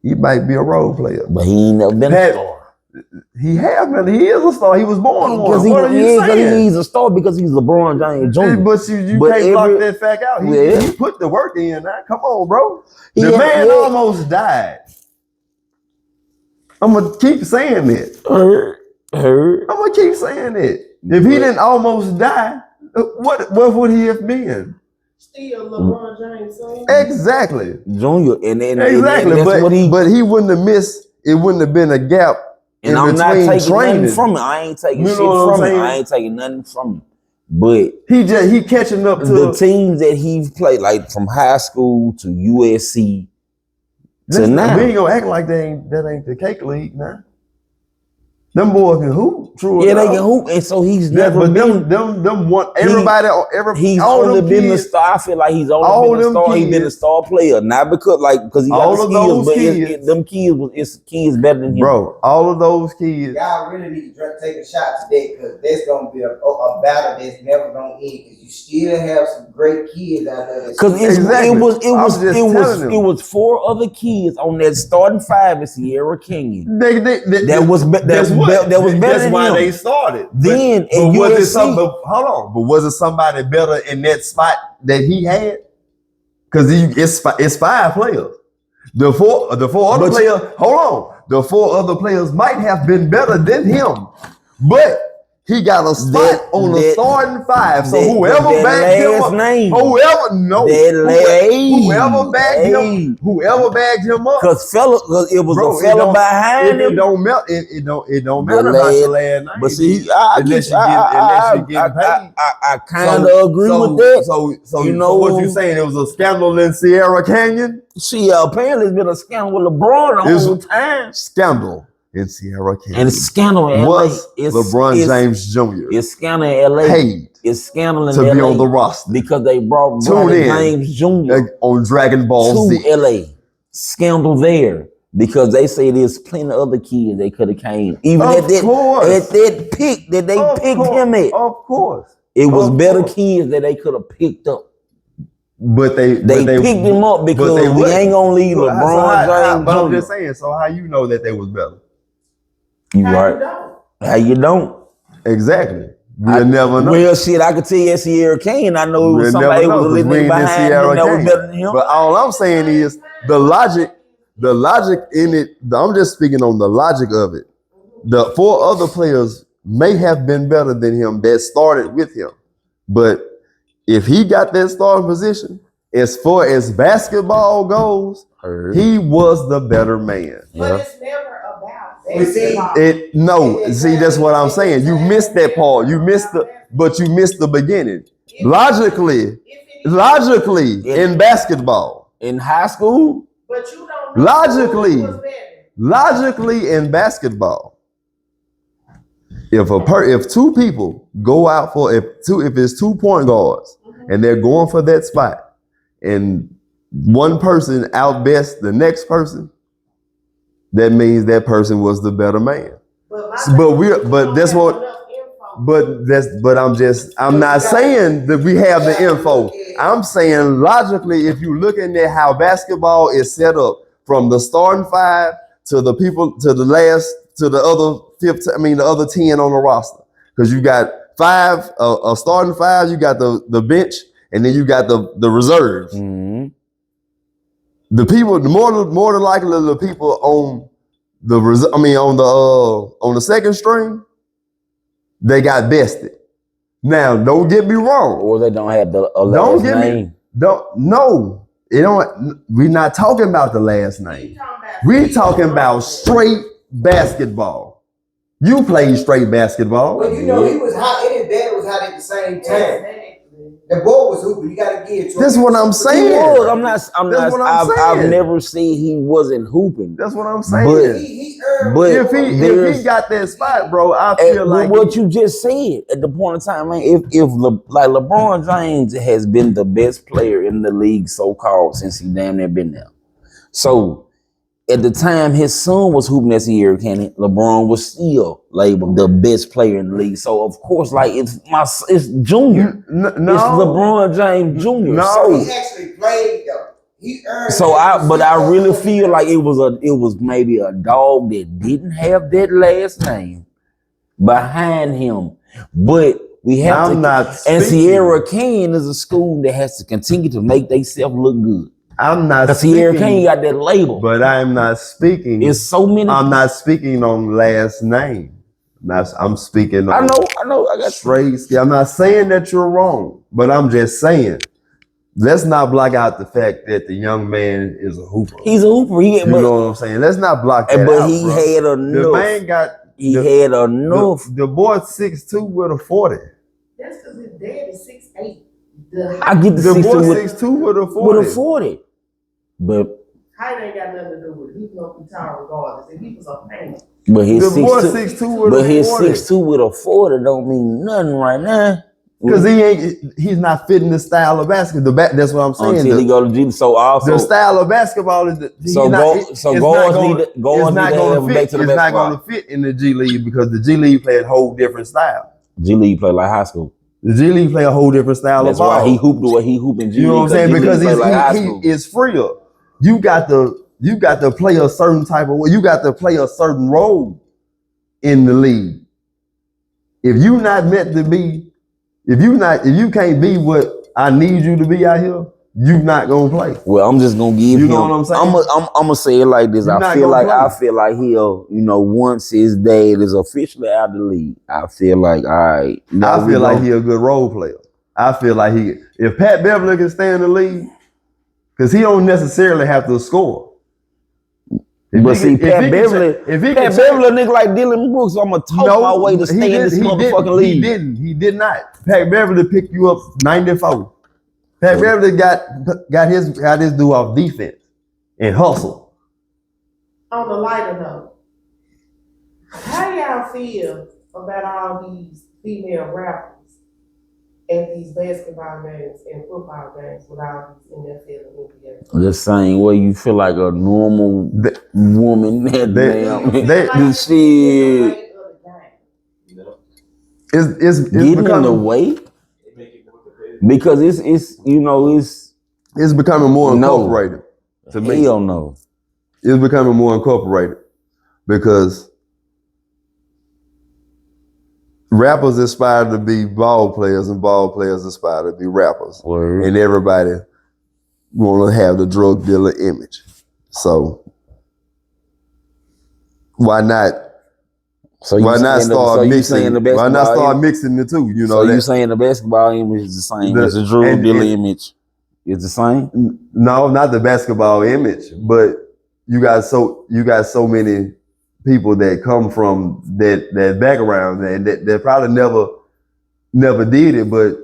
He might be a role player, but he ain't never been a star. He has been. He is a star. He was born one. What are you saying? He's a star because he's LeBron James Jr. But you can't block that fact out. He put the work in. Now, come on, bro. The man almost died. I'm gonna keep saying it. I'm gonna keep saying it. If he didn't almost die, what would he have been? Still LeBron James, son. Exactly. Junior, and exactly. But he wouldn't have missed. It wouldn't have been a gap. And I'm not taking nothing from it. I ain't taking shit from it. I ain't taking nothing from it. But he catching up to the teams that he's played, like from high school to USC to now. We ain't gonna act like that ain't the cake league now. Them boys can hoop, true. Yeah, they can hoop, and so he's never been. Them want everybody. He's only been the star. I feel like he's only been a star. He's been a star player, not because he got the skills, but them kids better than him. Bro, all of those kids. Y'all really need to take a shot today because there's gonna be a battle that's never gonna end. Because you still have some great kids out there. Because it was 4 other kids on that starting 5 in Sierra Canyon. That was better. That's why they started. Then but was it something? Hold on, but was it somebody better in that spot that he had? Because it's 5 players. The four other players. Hold on, the 4 other players might have been better than him, but he got a spot on the starting 5. So whoever backed him up, whoever backed him up, because it was a fella behind him. It don't matter. It don't matter about the last name. But see, I kind of agree with that. So you know what you saying? It was a scandal in Sierra Canyon. See, apparently it's been a scandal with LeBron the whole time. Scandal in Sierra Canyon. And it's scandal in LA. LeBron James Jr. It's scandal in LA. It's scandal in LA. To be on the roster. Because they brought LeBron James Jr. on Dragon Ball Z. To LA. Scandal there. Because they say there's plenty of other kids they could have came. Even at that pick that they picked him at. Of course. It was better kids that they could have picked up. But they picked him up because we ain't gonna leave LeBron James. But I'm just saying, so how you know that they was better? You right. How you don't? Exactly. We'll never know. Well, shit, I could tell you at Sierra Canyon, I know somebody was a little bit behind him that was better than him. But all I'm saying is the logic the logic in it, I'm just speaking on the logic of it. The 4 other players may have been better than him that started with him. But if he got that starting position, as far as basketball goes, he was the better man. But it's never about basketball. See, that's what I'm saying. You missed that part. You missed the beginning. Logically, in basketball. In high school? But you don't know logically in basketball. If 2 people go out for if it's 2 point guards and they're going for that spot and one person outbests the next person, that means that person was the better man. I'm not saying that we have the info. I'm saying logically, if you're looking at how basketball is set up from the starting 5 to the people to the other 15, the other 10 on the roster, because you got 5, a starting 5, you got the bench, and then you got the reserves. Mm-hmm. The people, more than likely, the people on on the second string, they got bested. Now, don't get me wrong. Or they don't have the last name. We're not talking about the last name. We're talking about straight basketball. You played straight basketball. Well, he was hot, and his dad was hot at the same time. The boy was hooping. You gotta give it to him. That's what I'm saying. I've never seen he wasn't hooping. That's what I'm saying. But if he got that spot, bro, I feel like what you just said at the point in time, man. If LeBron James has been the best player in the league, so called, since he damn near been there. So at the time his son was hooping as Sierra Canyon, LeBron was still labeled the best player in the league. So of course, like it's Junior. No, it's LeBron James Jr. No, so he actually played though. He earned. So I really feel like it was maybe a dog that didn't have that last name behind him, but we have and Sierra Canyon is a school that has to continue to make themselves look good. I'm not because Sierra Canyon got that label. But I'm not speaking. It's so many. I'm not speaking on last name. I'm speaking on. I know. I got straight. I'm not saying that you're wrong, but I'm just saying, let's not block out the fact that the young man is a hooper. He's a hooper. You know what I'm saying? Let's not block that but out. He bro. had enough. The man got. He had enough. The boy 6'2" with a 40. That's because his dad is 6'8". I get the boy 6'2" with a 40. With a 40. But height ain't got nothing to do with it. He's gonna be tall regardless. If he was a man. But his the boy 6'2" with a 40. 6'2" with a 40 don't mean nothing right now. Because he's not fitting the style of basketball. That's what I'm saying. Until he go to G. So also the style of basketball is it's not going to fit in the G League because the G League play a whole different style. G League play like high school. The G League play a whole different style of ball. That's why he hooped the way he hooped in G League. You know what I'm saying? Because he is freer. You got to play a certain type of way. You got to play a certain role in the league. If you can't be what I need you to be out here, you not gonna play. Well, I'm just gonna give him. You know what I'm saying? I'm gonna say it like this. I feel like he'll, once his dad is officially out of the league, I feel like I feel like he a good role player. I feel like if Pat Beverly can stay in the league, because he don't necessarily have to score. Pat Beverly, a nigga like Dylan Brooks, I'm gonna talk my way to stay in this motherfucking league. He did not. Pat Beverly picked you up 94. Pat Beverly got his due off defense and hustle. On the lighter note, how y'all feel about all these female rappers at these basketball games and football games with all these NFL and NBA? The same way you feel like a normal woman that it's getting in the way because it's becoming more incorporated to me. Hell no. It's becoming more incorporated because rappers aspire to be ball players and ball players aspire to be rappers. Word. And everybody want to have the drug dealer image. So why not? So Why not saying start so you mixing? saying the Why not basketball start image? mixing the two? You know So that. you saying the basketball image is the same The- as the Drew and- Dillon and- image? Is the same? No, not the basketball image, but you got so many people that come from that background and that probably never did it, but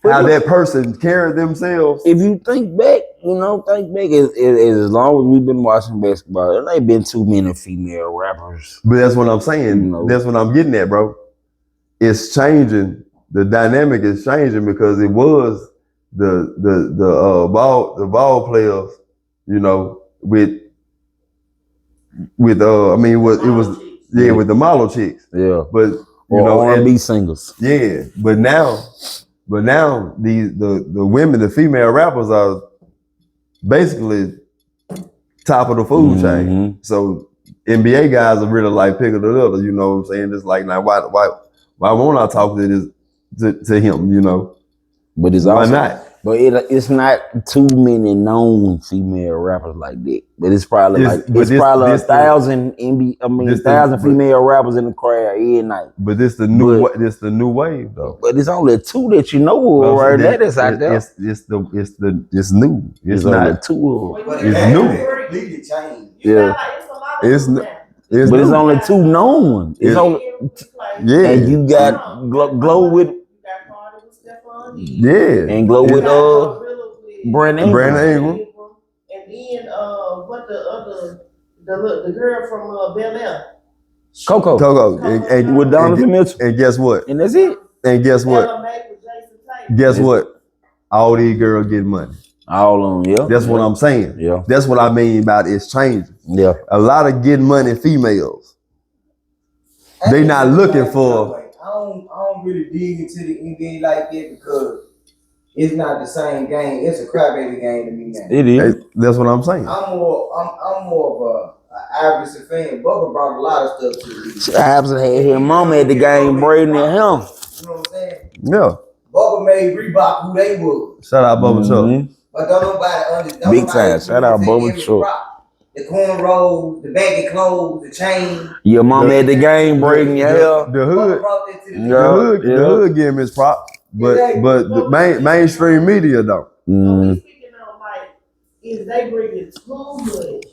how that person carried themselves. If you think back, as long as we've been watching basketball, there ain't been too many female rappers. But that's what I'm saying. You know. That's what I'm getting at, bro. It's changing. The dynamic is changing because it was the ball players, you know, with with the model chicks, Yeah. but you Or know, R&B singers. yeah, but now the women, the female rappers are basically top of the food chain. Mhm. So NBA guys are really like picking it up. You know what I'm saying? It's like, now why won't I talk to him? You know, But it's why also not? But it's not too many known female rappers like that. But it's probably This 1,000 1,000 female rappers in the crowd every night. But this the new wave though. But it's only two that you know of right now that's out there. It's new. It's only not. two of them. But It's it new. completely changed. Yeah. It's new. It's But it's new. only two known ones. It's only Yeah. and you got Glow with Yeah. and Glow with Brandon Ingram. Brandon Ingram. And then what the girl from Bel Air. Coco. And with Donovan Mitchell. And guess what? And that's it. And guess what? Ella May with Jason Tatum. Guess what? All these girls get money. All of them, yeah. That's what I'm saying. Yeah. That's what I mean about it's changing. Yeah. A lot of getting money females. They not looking for. I don't really dig into the NBA like that because it's not the same game. It's a crybaby game to me now. It is. That's what I'm saying. I'm more of a Iverson fan. Bubba brought a lot of stuff to the league. Iverson had his mama at the game, Brady and him. You know what I'm saying? Yeah. Bubba made Reebok who they were. Shout out Bubba Chuck. Mhm. But don't nobody understand. Big time. Shout out Bubba Chuck. The cornrows, the baggy clothes, the chain. Your mama at the game, braiding your hair. The hood. Bubba brought that to the Yeah. The hood give him his prop, but the mainstream media don't. So Mm. we speaking on like, is they bringing too much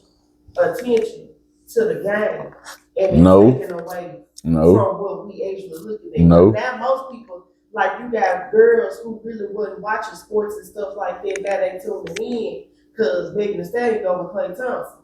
attention to the game and it's No. taking away No. from what we actually looking at. No. Now most people, like you got girls who really wasn't watching sports and stuff like that, now they tuning in because Megan Thee Stallion go with Klay Thompson.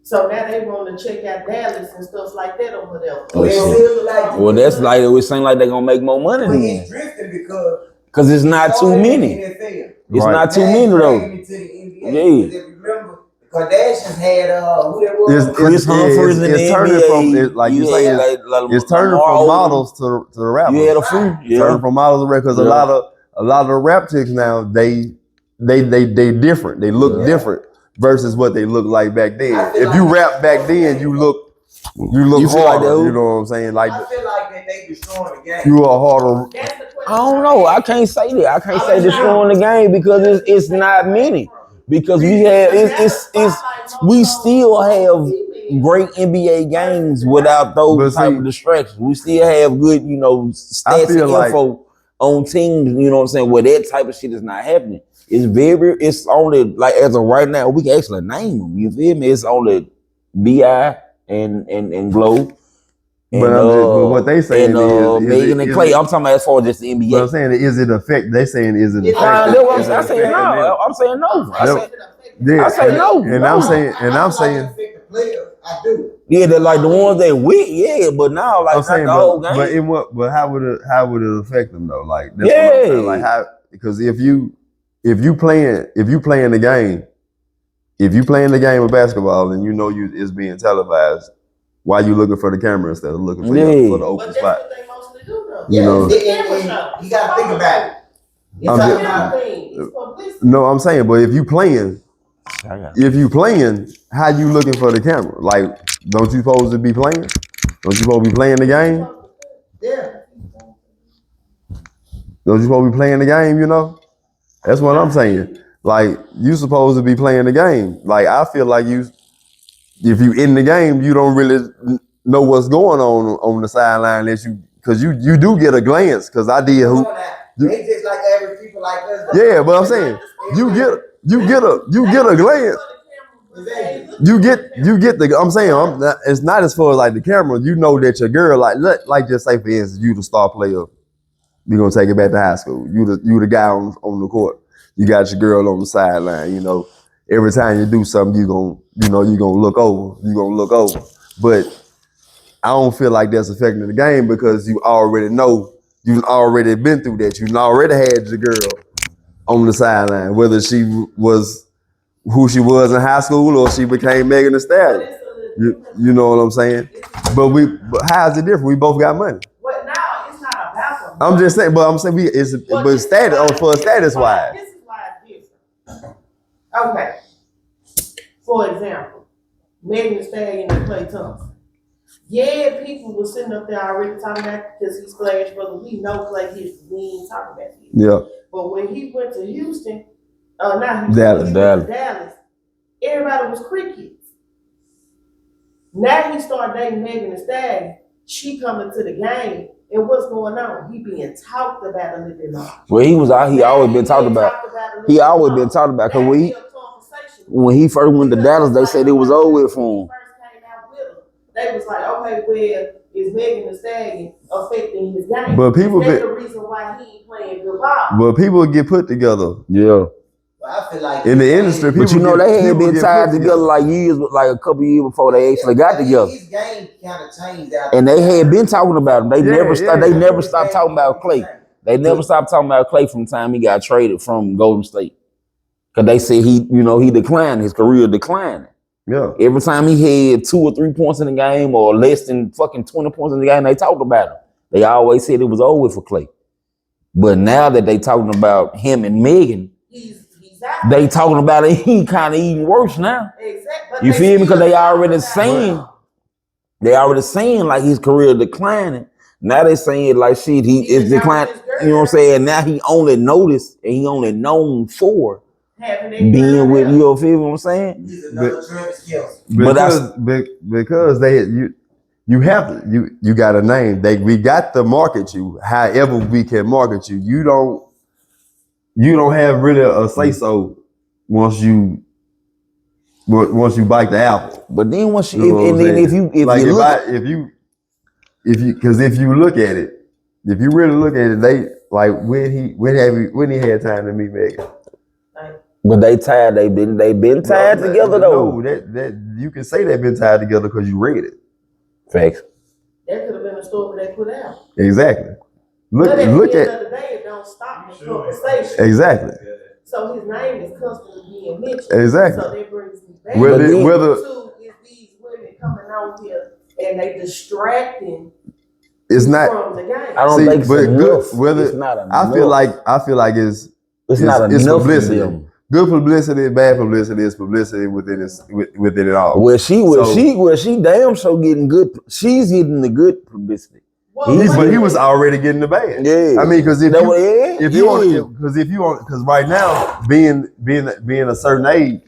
So now they want to check out Dallas and stuff like that or whatever. Oh, shit. Well, that's like it seems like they're gonna make more money But then. he's drifting because Cause it's not too many. It's Right. not too many though. Yeah. Yeah. If you remember, the Kardashians had who that was? Chris Humphries in the it's turning NBA. from like you say, it's turning from models to the rappers. You had a few. It's turning from models to rappers because a lot of the rap chicks now they different. They look different versus what they looked like back then. If you rap back then, you look You feel like harder. that? You know what I'm saying? Like I feel like that they destroying the game. you are harder. That's the question. I don't know. I can't say that. I can't say destroying the game because it's not many. Because we have we still have great NBA games without those But type see- of distractions. We still have good, stats and feel like- info on teams, you know what I'm saying, where that type of shit is not happening. It's only like as of right now, we can actually name them. You feel me? It's only B.I. and Glow. And, But what they saying is Megan and Klay. I'm talking about as far as just the NBA. But I'm saying, is it affect? They saying, is it It's affect? not- That's what I'm saying no. I'm saying no. Yeah, I say no. And No. I'm saying, I do. Yeah, they're like the ones that win, yeah, but now like I'm saying, not the whole game. but how would it affect them though? Like, that's Yeah. what I'm saying. Like how, because if you playing the game of basketball and you know it's being televised, why you looking for the camera instead of looking for Yeah. for the open But that's spot? what they mostly do though. You know. And you gotta think about it. It's I'm talking just- about It's publicity. No, I'm saying, but if you playing, how you looking for the camera? Like, don't you supposed to be playing? Don't you supposed to be playing the game? yeah. Don't you supposed to be playing the game, you know? That's what I'm saying. Like, you supposed to be playing the game. Like, I feel like if you in the game, you don't really know what's going on the sideline unless because you do get a glance. Because I did Come hoop. on now. They just like average people like us. Yeah, but I'm saying you get a glance. You get the. I'm saying it's not as far as like the camera. You know that your girl like just say for instance you the star player. You gonna take it back to high school. You the guy on the court. You got your girl on the sideline. You know every time you do something you gonna look over. You gonna look over. But I don't feel like that's affecting the game because you already know. You've already been through that. You've already had your girl on the sideline, whether she was who she was in high school or she became Megan Thee Stallion. You know what I'm saying? But how's it different? We both got money. Well, no, it's not about the I'm just saying, but I'm saying but status for status wise. This is why it's different. Okay. For example, Megan Thee Stallion and Klay Thompson. Yeah, people were sitting up there already talking about because he's Splash Brother. We know Klay history. We ain't talking about this. Yeah. But when he went to Houston, not Houston, Dallas. he went to Dallas, everybody was crickets. Now he started dating Megan Thee Stallion. She coming to the game, and what's going on? He being talked about a little bit more. Well, he always been talked about. He always been talked about because when he first went to Dallas, they said it was over with for him. They was like, okay, well, is Megan Thee Stallion affecting his game? But people that's the reason why he ain't playing good ball. But people get put together. Yeah. I feel like in the industry, people but they had been tied together like a couple years before they actually got together. His game kind of changed out. And they had been talking about him. They never stopped talking about Klay. They never stopped talking about Klay from the time he got traded from Golden State. Cause they said he declined, his career declined. Yeah. Every time he had 2 or 3 points in the game or less than fucking 20 points in the game, they talked about him. They always said it was over for Klay. But now that they talking about him and Megan, they talking about it. He kind of even worse now. Exactly. You feel me? Because they already saying like his career declining. Now they saying like shit, he is declining. You know what I'm saying? Now he only noticed and he only known for being with you. Feel what I'm saying? Because you have to you got a name. We got to market you. However we can market you. You don't have really a say so once you bite the apple. But then once you if you look at it, if you really look at it, they like when he had time to meet Megan. But they tied. They been tied together though. No, that you can say they've been tied together because you read it. Facts. That could have been a story they put out. Exactly. Look at at the end of the day, it don't stop the conversation. Exactly. So his name is constantly being mentioned. Exactly. So that brings me back whether to is these women coming out here and they distracting it's not from the game. I don't think but it's good, it's not enough. I feel like it's not enough publicity. Good publicity, bad publicity is publicity within it all. Well, she damn sure getting good. She's getting the good publicity. But he was already getting the bad. Yeah. I mean, because because right now being a certain age,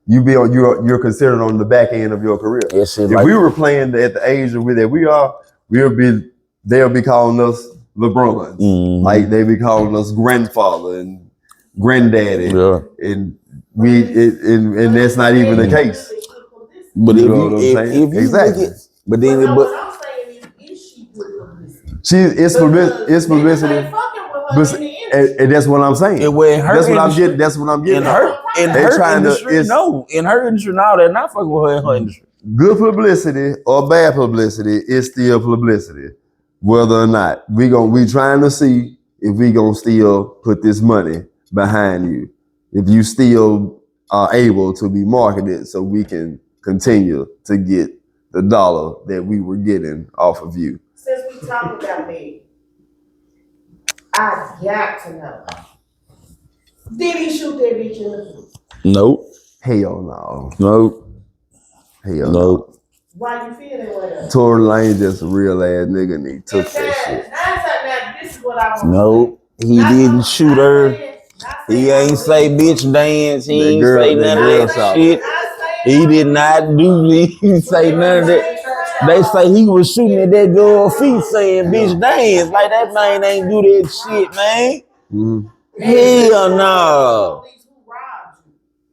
you're considered on the back end of your career. Yes, if we were playing at the age that we are, they'll be calling us LeBron. Mm-hmm. Like they be calling us grandfather and granddaddy. Yeah. And and that's not even the case. But you know what I'm saying? Exactly. But then what I'm saying is she good publicity? It's publicity. And that's what I'm saying. That's what I'm getting. In her industry, no, they're not fucking with her in her industry. Good publicity or bad publicity is still publicity, whether or not we trying to see if we gonna still put this money behind you, if you still are able to be marketed, so we can continue to get the dollar that we were getting off of you. Since we talking about me, I got to know. Did he shoot that bitch in the foot? Nope. Hell no. Nope. Hell no. Why you feel that way? Tory Lane just a real ass nigga and he took that shit. Now, this is what I want. Nope. He didn't shoot her. He ain't say bitch dance. He ain't say none of that shit. He did not do he say none of that. They say he was shooting at that girl's feet saying, bitch, dance. Like that man ain't do that shit, man. Hell no.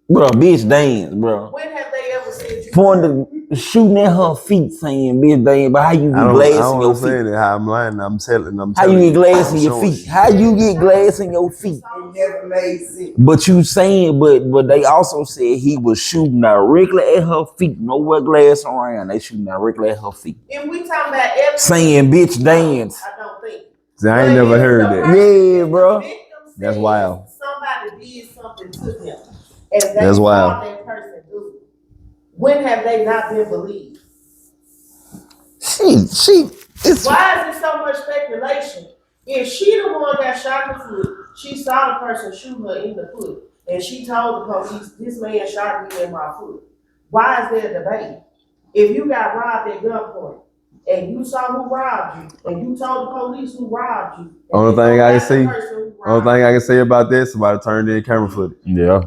Bro, bitch, dance, bro. When have they ever said you? Pointing, shooting at her feet saying, bitch, dance. But how you I get don't glass in your understand feet? it. How I'm lying. I'm telling. How you get glass in I'm your showing feet? you. How you get glass in your feet? It never made sense. But you saying, but they also said he was shooting directly at her feet. Nowhere glass around. They shooting directly at her feet. If we talking about evidence, Saying, bitch, dance. I don't think. See, I ain't never heard that. Yeah, bro. That's wild. Somebody did something to him, and they That's saw wild. that person do it. When have they not been believed? It's Why is it so much speculation? If she the one that shot the foot, she saw the person shoot her in the foot, and she told the police, "This man shot me in my foot." Why is there a debate? If you got robbed at gunpoint, and you saw who robbed you, and you told the police who robbed you, Only and thing I can that's the see- person who robbed Only thing I can say about this, somebody turned in camera footage. yeah.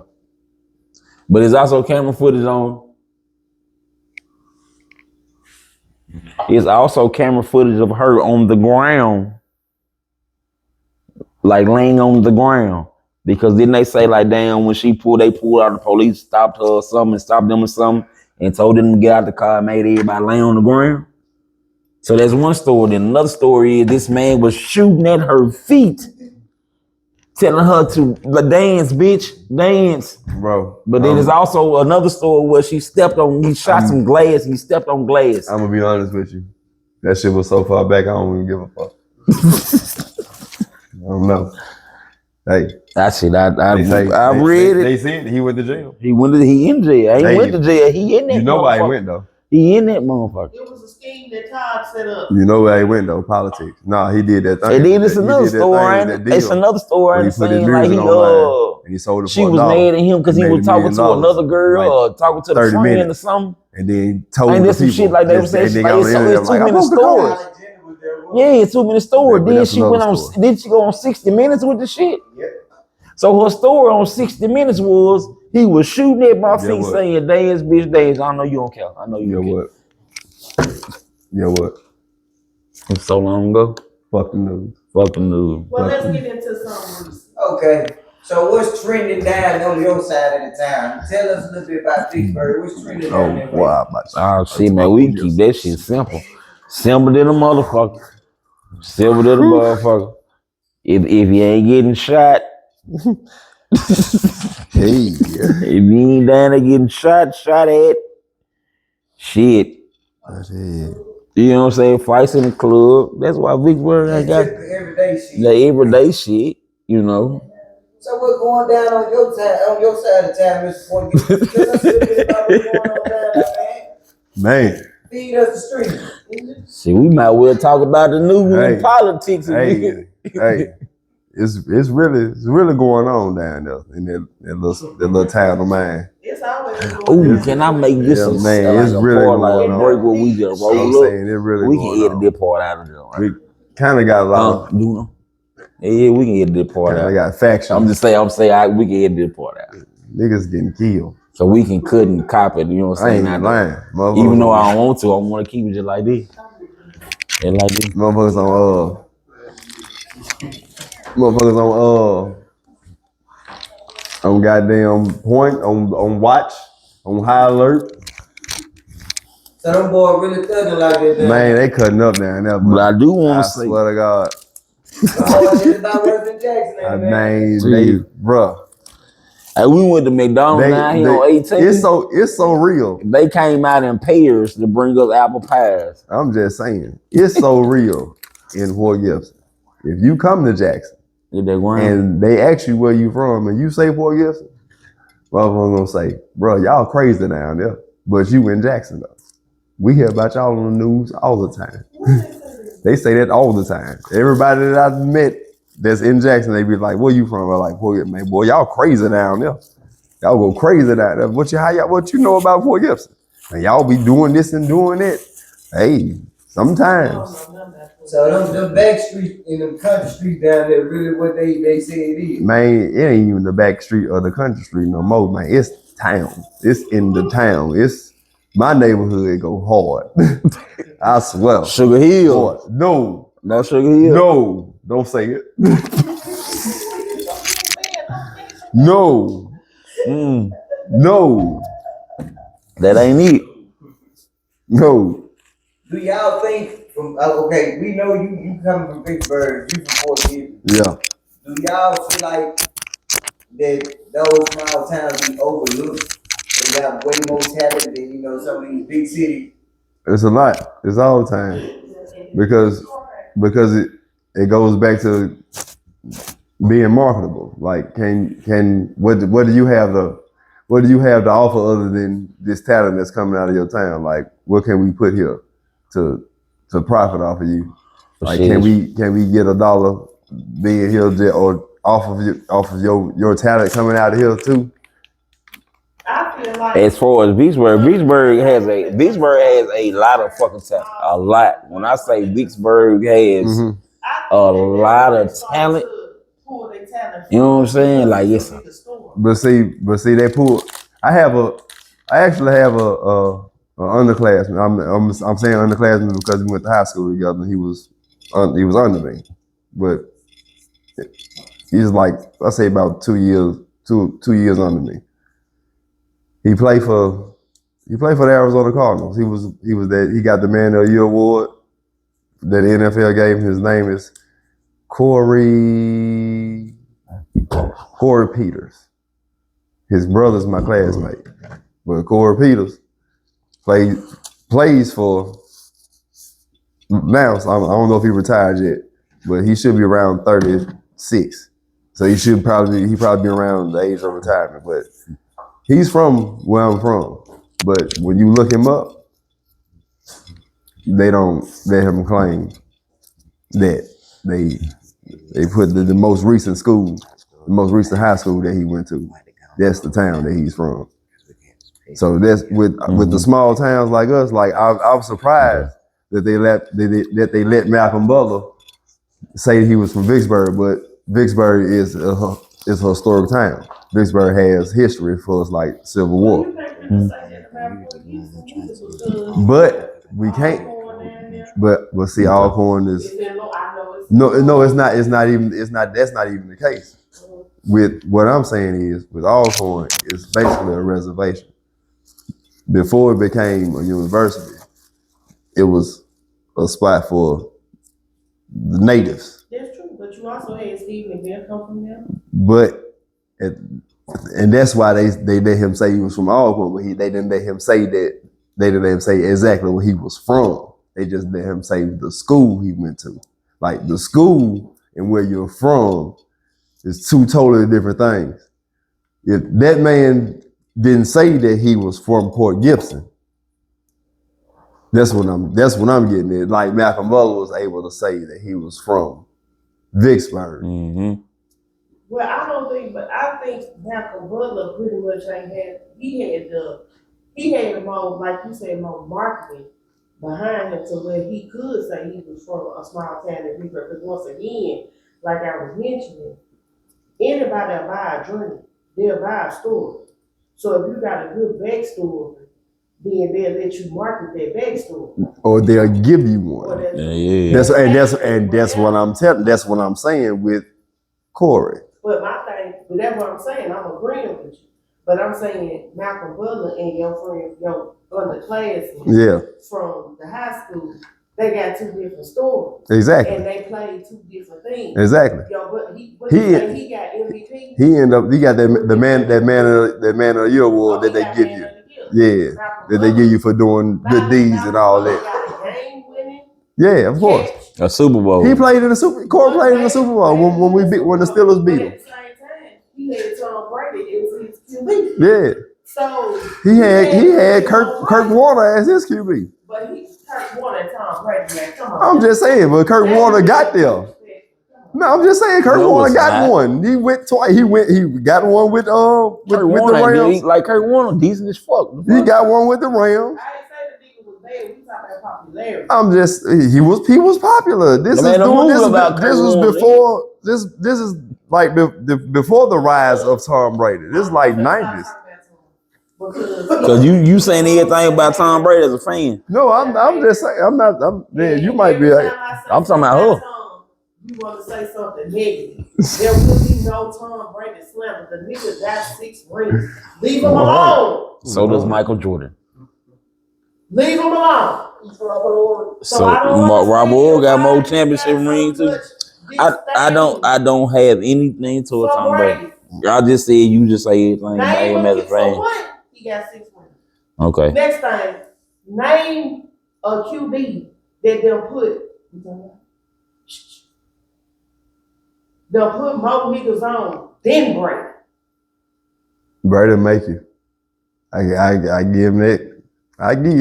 But it's also camera footage on. It's also camera footage of her on the ground, like laying on the ground. Because then they say like, damn, when they pulled out, the police stopped her or something, and stopped them or something, and told them to get out the car, and made everybody lay on the ground. So that's one story. Then another story is this man was shooting at her feet, telling her to dance, bitch, dance. Bro. But then there's also another story where he shot some glass, he stepped on glass. I'm gonna be honest with you. That shit was so far back, I don't even give a fuck. I don't know. Hey, I read it. They said he went to jail. He in jail. He went to jail. He in that. You know why he went though. He in that motherfucker. It was a scheme that Todd set up. You know where he went though. Politics. Nah, he did that thing. And then it's He another did that story. thing with that deal. It's another story. Where he And put his saying like music he online, and he sold it for she was $1. mad at him because he Made was $1 talking to million. another girl Like, or talking to the 30 friend minutes. or something. And then told And the there's some people. shit like they were saying. And then got on the internet, It's like, 2 I minute broke the code. stories. Yeah, it's 2 minute story. Okay, but Then that's she went another on. story. Did she go on 60 Minutes with the shit? Yep. So her story on 60 Minutes was he was shooting at my Yeah, feet what? saying, dance, bitch, dance. I know you don't care. I know you Yeah, don't care. what? Yeah, what? It's so long ago. Fuck the news. Fuck the news. Well, let's get into some recent. Okay. So what's trending down on your side of the town? Tell us a little bit about Vicksburg. What's trending down there? Wow. Oh shit, man, we keep that shit simple. Simple than a motherfucker. Simple than a motherfucker. If you ain't getting shot, Hey. if you ain't down there getting shot at, shit. That's it. You know what I'm saying? Fights in the club. That's why Vicksburg ain't got Everyday shit. the everyday shit, you know. So what's going down on your side of town, Mr. Forget? Tell us a little bit about what's going on down there, man. Man. Feed us the street. See, we might well talk about the news Hey. and politics. Hey. It's really going on down there in that little town of mine. It's always going Ooh, can I make this Yeah, a, man, like it's a really part, like going a on. break where we just I'm roll up? saying it really We going can edit on. that part out of there, right? We kind of got a lot of, Yeah, we can edit that part kind out. of got factions. I'm saying we can edit that part out. Niggas getting killed. So we can cut and copy it, you know what I'm I saying? ain't Not lying. that- Motherfuckers Even though on- I don't want to, I want to keep it just like this. And like this. Motherfuckers on goddamn point, on watch, on high alert. So them boys really thugging like that. Man, they cutting up down there. But I do want I to say, swear to God. Them boys is about worse than Jackson, Man, See. they, bruh. hey, we went to McDonald's down here on 18. It's so real. They came out in pairs to bring us apple pies. I'm just saying. It's so real in Fort Gibson. If you come to Jackson Did they grind? and they ask you where you from and you say Fort Gibson, motherfuckers gonna say, bro, y'all crazy down there. But you in Jackson though. We hear about y'all on the news all the time. They say that all the time. Everybody that I've met that's in Jackson, they be like, where you from? I'm like, Fort Gibson. Man, boy, y'all crazy down there. Y'all go crazy down there. What you know about Fort Gibson? And y'all be doing this and doing that. Hey, sometimes. So them back streets and them country streets down there really what they say it is. Man, it ain't even the back street or the country street no more, man. It's town. It's in the town. It's my neighborhood go hard. I swear. Sugar Hill. Boy, no, No Sugar Hill. no, don't say it. No, no, That ain't it. no. Do y'all think from okay, we know you coming from Pittsburgh, you from Fort Gibbs. Yeah. Do y'all feel like that those small towns be overlooked? They got way more talent than some of these big cities. It's a lot. It's all the time because it goes back to being marketable. Like, what do you have to offer other than this talent that's coming out of your town? Like, what can we put here to profit off of you? Like, can we get $1 being here or off of your talent coming out of here too? I feel like As far as Vicksburg has a lot of fucking talent. A lot. When I say Vicksburg has a lot of talent, you know what I'm saying? Like it's. But see, they pull. I actually have a underclassman. I'm saying underclassman because we went to high school together. He was under me, but he's like, I say about 2 years under me. He played for the Arizona Cardinals. He got the Man of the Year award that the NFL gave him. His name is Corey Peters. His brother's my classmate. But Corey Peters plays for now. So I don't know if he retired yet, but he should be around 36. So he probably be around the age of retirement. But he's from where I'm from. But when you look him up, they don't let him claim that they put the most recent school, the most recent high school that he went to. That's the town that he's from. So that's with the small towns like us. Like I was surprised that they let Malcolm Butler say he was from Vicksburg, but Vicksburg is a historic town. Vicksburg has history for us, like Civil War. But we can't. But see, Alcorn is no. It's not. That's not even the case. With what I'm saying is, with Alcorn, it's basically a reservation. Before it became a university, it was a spot for the natives. That's true, but you also had Steve McNair come from there. But and that's why they let him say he was from Alcorn, but they didn't let him say that. They didn't let him say exactly where he was from. They just let him say the school he went to. Like the school and where you're from is two totally different things. If that man didn't say that he was from Port Gibson, that's what I'm getting at. Like Malcolm Butler was able to say that he was from Vicksburg. Mm-hmm. Well, I think Malcolm Butler pretty much he had the more, like you said, more marketing behind him to where he could say he was from a small town in Vicksburg. Because once again, like I was mentioning, anybody will buy a drink, they'll buy a story. So if you got a good backstory, then they'll let you market that backstory. Or they'll give you one. Yeah. That's what I'm telling. That's what I'm saying with Corey. But that's what I'm saying. I'm agreeing with you. But I'm saying Malcolm Butler and your friend, your underclassmen from the high school, they got two different stories. Exactly. And they played two different things. Exactly. He got MVP. He got the man of the year award that they give you. Yeah. That they give you for doing good deeds and all that. Yeah, of course. A Super Bowl. He played in the Corey played in the Super Bowl when the Steelers beat him. At the same time, he had Tom Brady as his QB. Yeah. So he had Kurt Warner as his QB. But Kurt Warner and Tom Brady, man, come on. I'm just saying, but Kurt Warner got there. No, I'm just saying Kurt Warner got one. He went twice. He got one with the Rams. Like Kurt Warner, decent as fuck. He got one with the Rams. I didn't say the nigga was bad. We talking about popularity. I'm just he was popular. This is like before the rise of Tom Brady. This is like 90s. Cause you saying everything about Tom Brady as a fan. No, I'm just saying. I'm not. You might be. I'm talking about her. You want to say something negative. There will be no Tom Brady slander. The nigga got 6 rings. Leave him alone. So does Michael Jordan. Leave him alone. So I don't Rob Oral got understand more why championship you got rings so too. much I don't have anything to a So Tom Brady. Brady. I just said you just say everything about Name him as a so fan. what? He got 6 rings. Okay. Next thing, name a QB that they'll put. They'll put more niggas on than Brady. Brady make you. I give him that. I give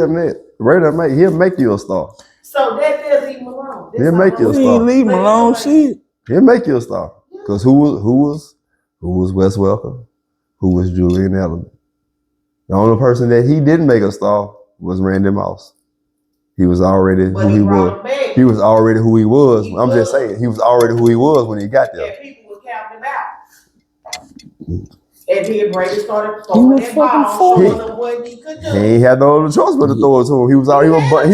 him that. Brady he'll make you a star. So that they'll leave him alone. He'll make you a We star. ain't leave him alone, shit. He'll make you a star. Cause who was Wes Welker? Who was Julian Edelman? The only person that he didn't make a star was Randy Moss. He was already who he was. He was already who he was. I'm just saying, he was already who he was when he got there. And people were counting him out. And then Brady started throwing that ball, showing them what he could do. He ain't had no other choice but to throw it to him. He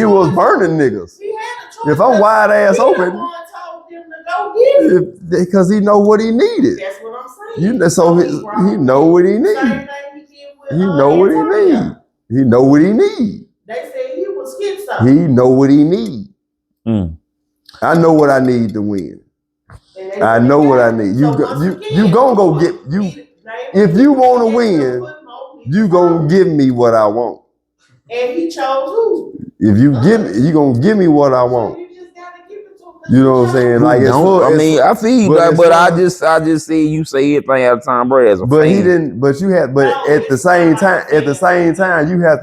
was burning niggas. He had a choice. If I'm wide ass open, told them to go get it. because he know what he needed. That's what I'm saying. He know what he need. Same thing he did with He know what he Antonio. need. He know what he need. They said he was schizo. He know what he need. Mm. I know what I need to win. And they I said know he what got I it. need. So once You again, gonna go get you. If you want to win, you gonna give me what I want. And he chose who? If you give me, you gonna give me what I want. So you just gotta give it to him. You know what I'm saying? Like it's Don't- I mean, I feel you, but but it's I just see you say everything out of Tom Brady as a But fan. he didn't. But you had. But No, at the same time, you have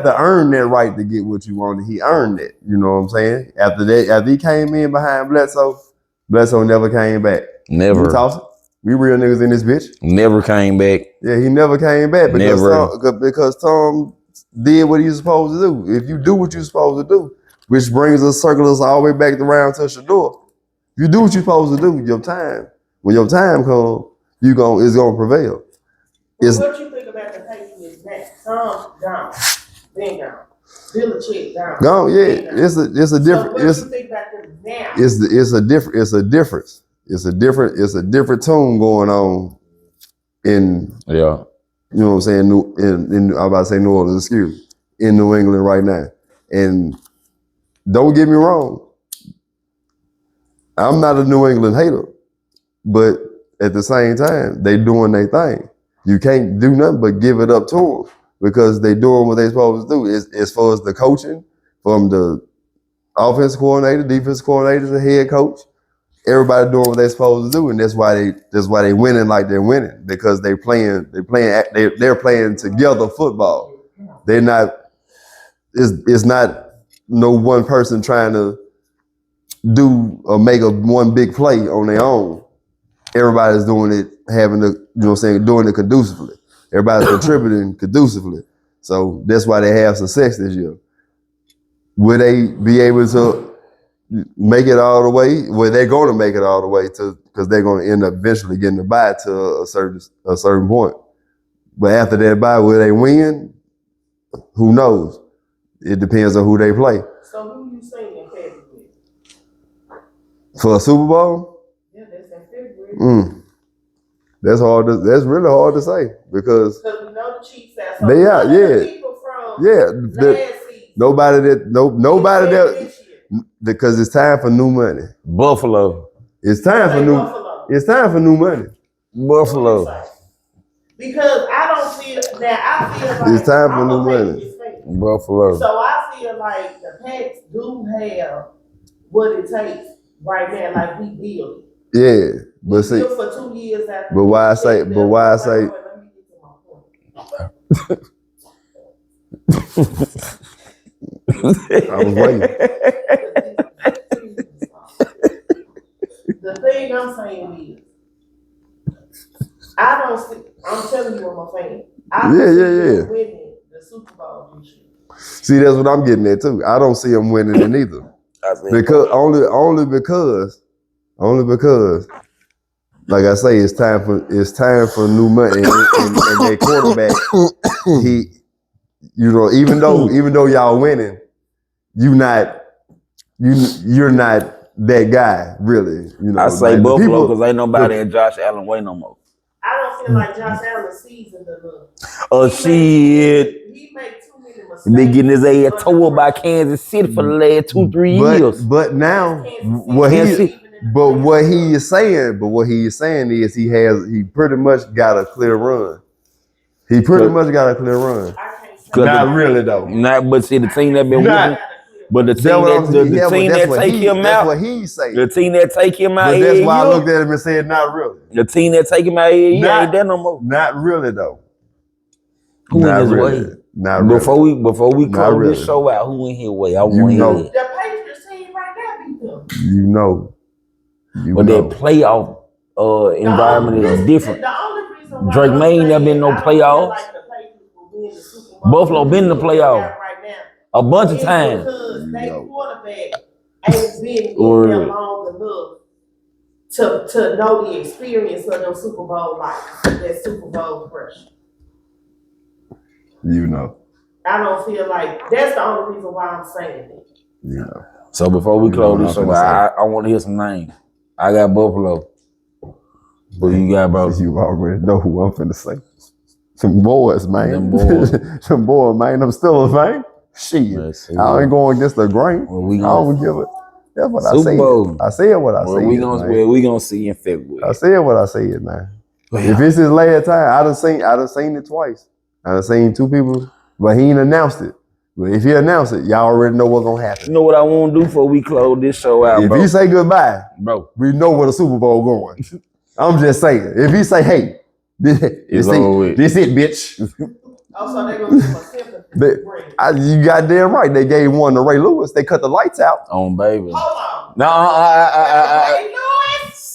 to earn that right to get what you wanted. He earned it. You know what I'm saying? After he came in behind Bledsoe never came back. Never. We toss it. We real niggas in this bitch. Never came back. Yeah, he never came back because Tom did what he was supposed to do. If you do what you're supposed to do, which brings us, circles all the way back around to Shador. If you do what you're supposed to do, when your time comes, it's gonna prevail. What you think about the Patriots now? Tom gone, been gone. Belichick gone. Gone, yeah. It's a different. So what you think about them now? It's a difference. It's a different tune going on in, Yeah. you know what I'm saying, I'm about to say New Orleans, excuse me, in New England right now. And don't get me wrong, I'm not a New England hater, but at the same time, they doing their thing. You can't do nothing but give it up to them because they doing what they supposed to do. As far as the coaching, from the offensive coordinator, defensive coordinator, the head coach, everybody doing what they're supposed to do, and that's why they winning like they're winning, because they're playing together football. They're not. It's not no one person trying to do or make one big play on their own. Everybody's doing it, doing it conducively. Everybody's contributing conducively. So that's why they have success this year. Will they be able to make it all the way? Well, they're going to make it all the way because they're going to end up eventually getting the bye to a certain point. But after that bye, will they win? Who knows? It depends on who they play. So who you saying in February? For a Super Bowl? Yeah, that's in February. That's hard. That's really hard to say because we know the Chiefs have some they are. Yeah, people from yeah. Nobody that because it's time for new money. Buffalo. It's time for new money. Buffalo. Because I don't feel that I feel like It's time for I'm new a money. Patriots fan. Buffalo. So I feel like the Pats do have what it takes right now, like we build. Yeah, but see, built for 2 years after. but why I say, Let me get to my point. I was waiting. The thing I'm saying is, I don't see, I'm telling you I'm a fan. I don't see them winning the Super Bowl this year. See, that's what I'm getting at too. I don't see them winning it either. Because only because like I say, it's time for new money. And that quarterback, even though y'all winning, you're not that guy, really. I say like Buffalo because ain't nobody at Josh Allen way no more. I don't feel like Josh Allen's seasoned enough. Oh shit. He made too many mistakes. They getting his ass tore up by Kansas City for the last 2-3 years. But now what he is saying is he pretty much got a clear run. He pretty much got a clear run. Not really though. Not, but see the team that been whooping. But the team that take him out. That's what he's saying. The team that take him out. But that's why I looked at him and said, not really. The team that take him out here, he ain't there no more. Not really though. Who in his way? Not really. Before we close this show out, who in his way? I want The Patriots team right now beat them. But that playoff environment is different. The only reason why Drake May ain't never been no playoffs. like the Patriots will win the Super Bowl Buffalo been in the playoff right now. a bunch of times. Because their quarterback ain't been in there long enough to know the experience of them Super Bowl life, that Super Bowl pressure. I don't feel like that's the only reason why I'm saying it. So before we close this show, I want to hear some names. I got Buffalo. But you got, bro? You already know who I'm finna say. Some boys, man. Them boys. Some boys, man. I'm still a fan. Shit. I ain't going against the grain. Well, we I don't give it. That's what Super I said. Bowl. I said what I said. We gonna see in February. I said what I said, man. If it's his last time, I done seen it twice. I done seen two people, but he ain't announced it. But if he announced it, y'all already know what's gonna happen. You know what I want to do before we close this show out, if bro? he say goodbye, bro, we know where the Super Bowl going. I'm just saying. If he say, hey, this it, bitch. Also, they're gonna give him a sympathy. You goddamn right. They gave one to Ray Lewis. They cut the lights out. On baby. Hold on. No, Ray Lewis?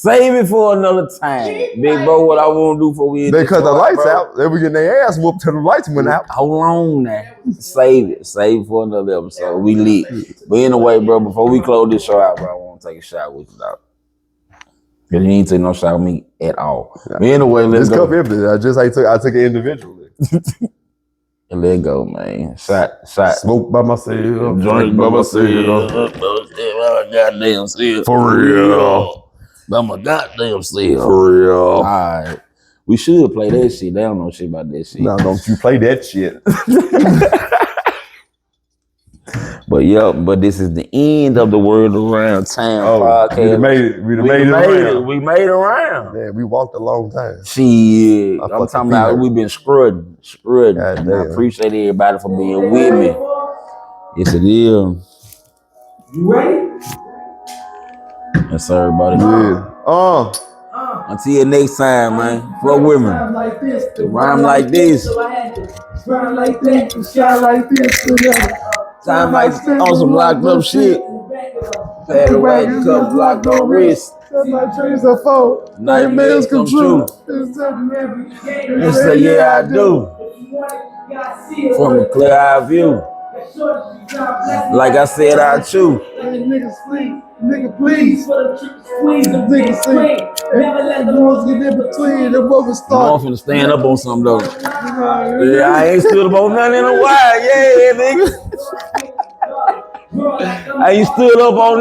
save it for another time. Big bro, what I want to do before we They cut the lights out. They were getting their ass whooped till the lights went out. Hold on now. Save it for another episode. We lit. But anyway, bro, before we close this show out, bro, I want to take a shot with you, dog. Because you ain't take no shot with me at all. But anyway, let's go. This cup empty. I took it individually. Let go, man. Shot. Smoke by myself. Drink by myself. Goddamn self. For real. By my goddamn self. For real. All right. We should play that shit. They don't know shit about that shit. No, don't you play that shit. But this is the end of the Word Around Town podcast. We made it around. Yeah, we walked a long time. Shit. I'm talking about we've been scrudding. I appreciate everybody for being with me. Yes, it is. You ready? Yes, sir, buddy. Yeah. Until next time, man. Fuck with me. Rhyme like this. Rhyme like this. So I had to rhyme like that. And shine like this. Time like on some locked up shit. Fat away, cup locked on wrist. My dreams are full. Nightmares come true. And say, yeah, I do. From a clear eye view. Like I said, I chew. Nigga sleep. Nigga please. Squeeze the Nigga sleep. Never let the ones get in between. The movie I'm start. finna stand up on something though. Yeah, I ain't stood up on nothing in a while. Yeah, nigga. I ain't stood up on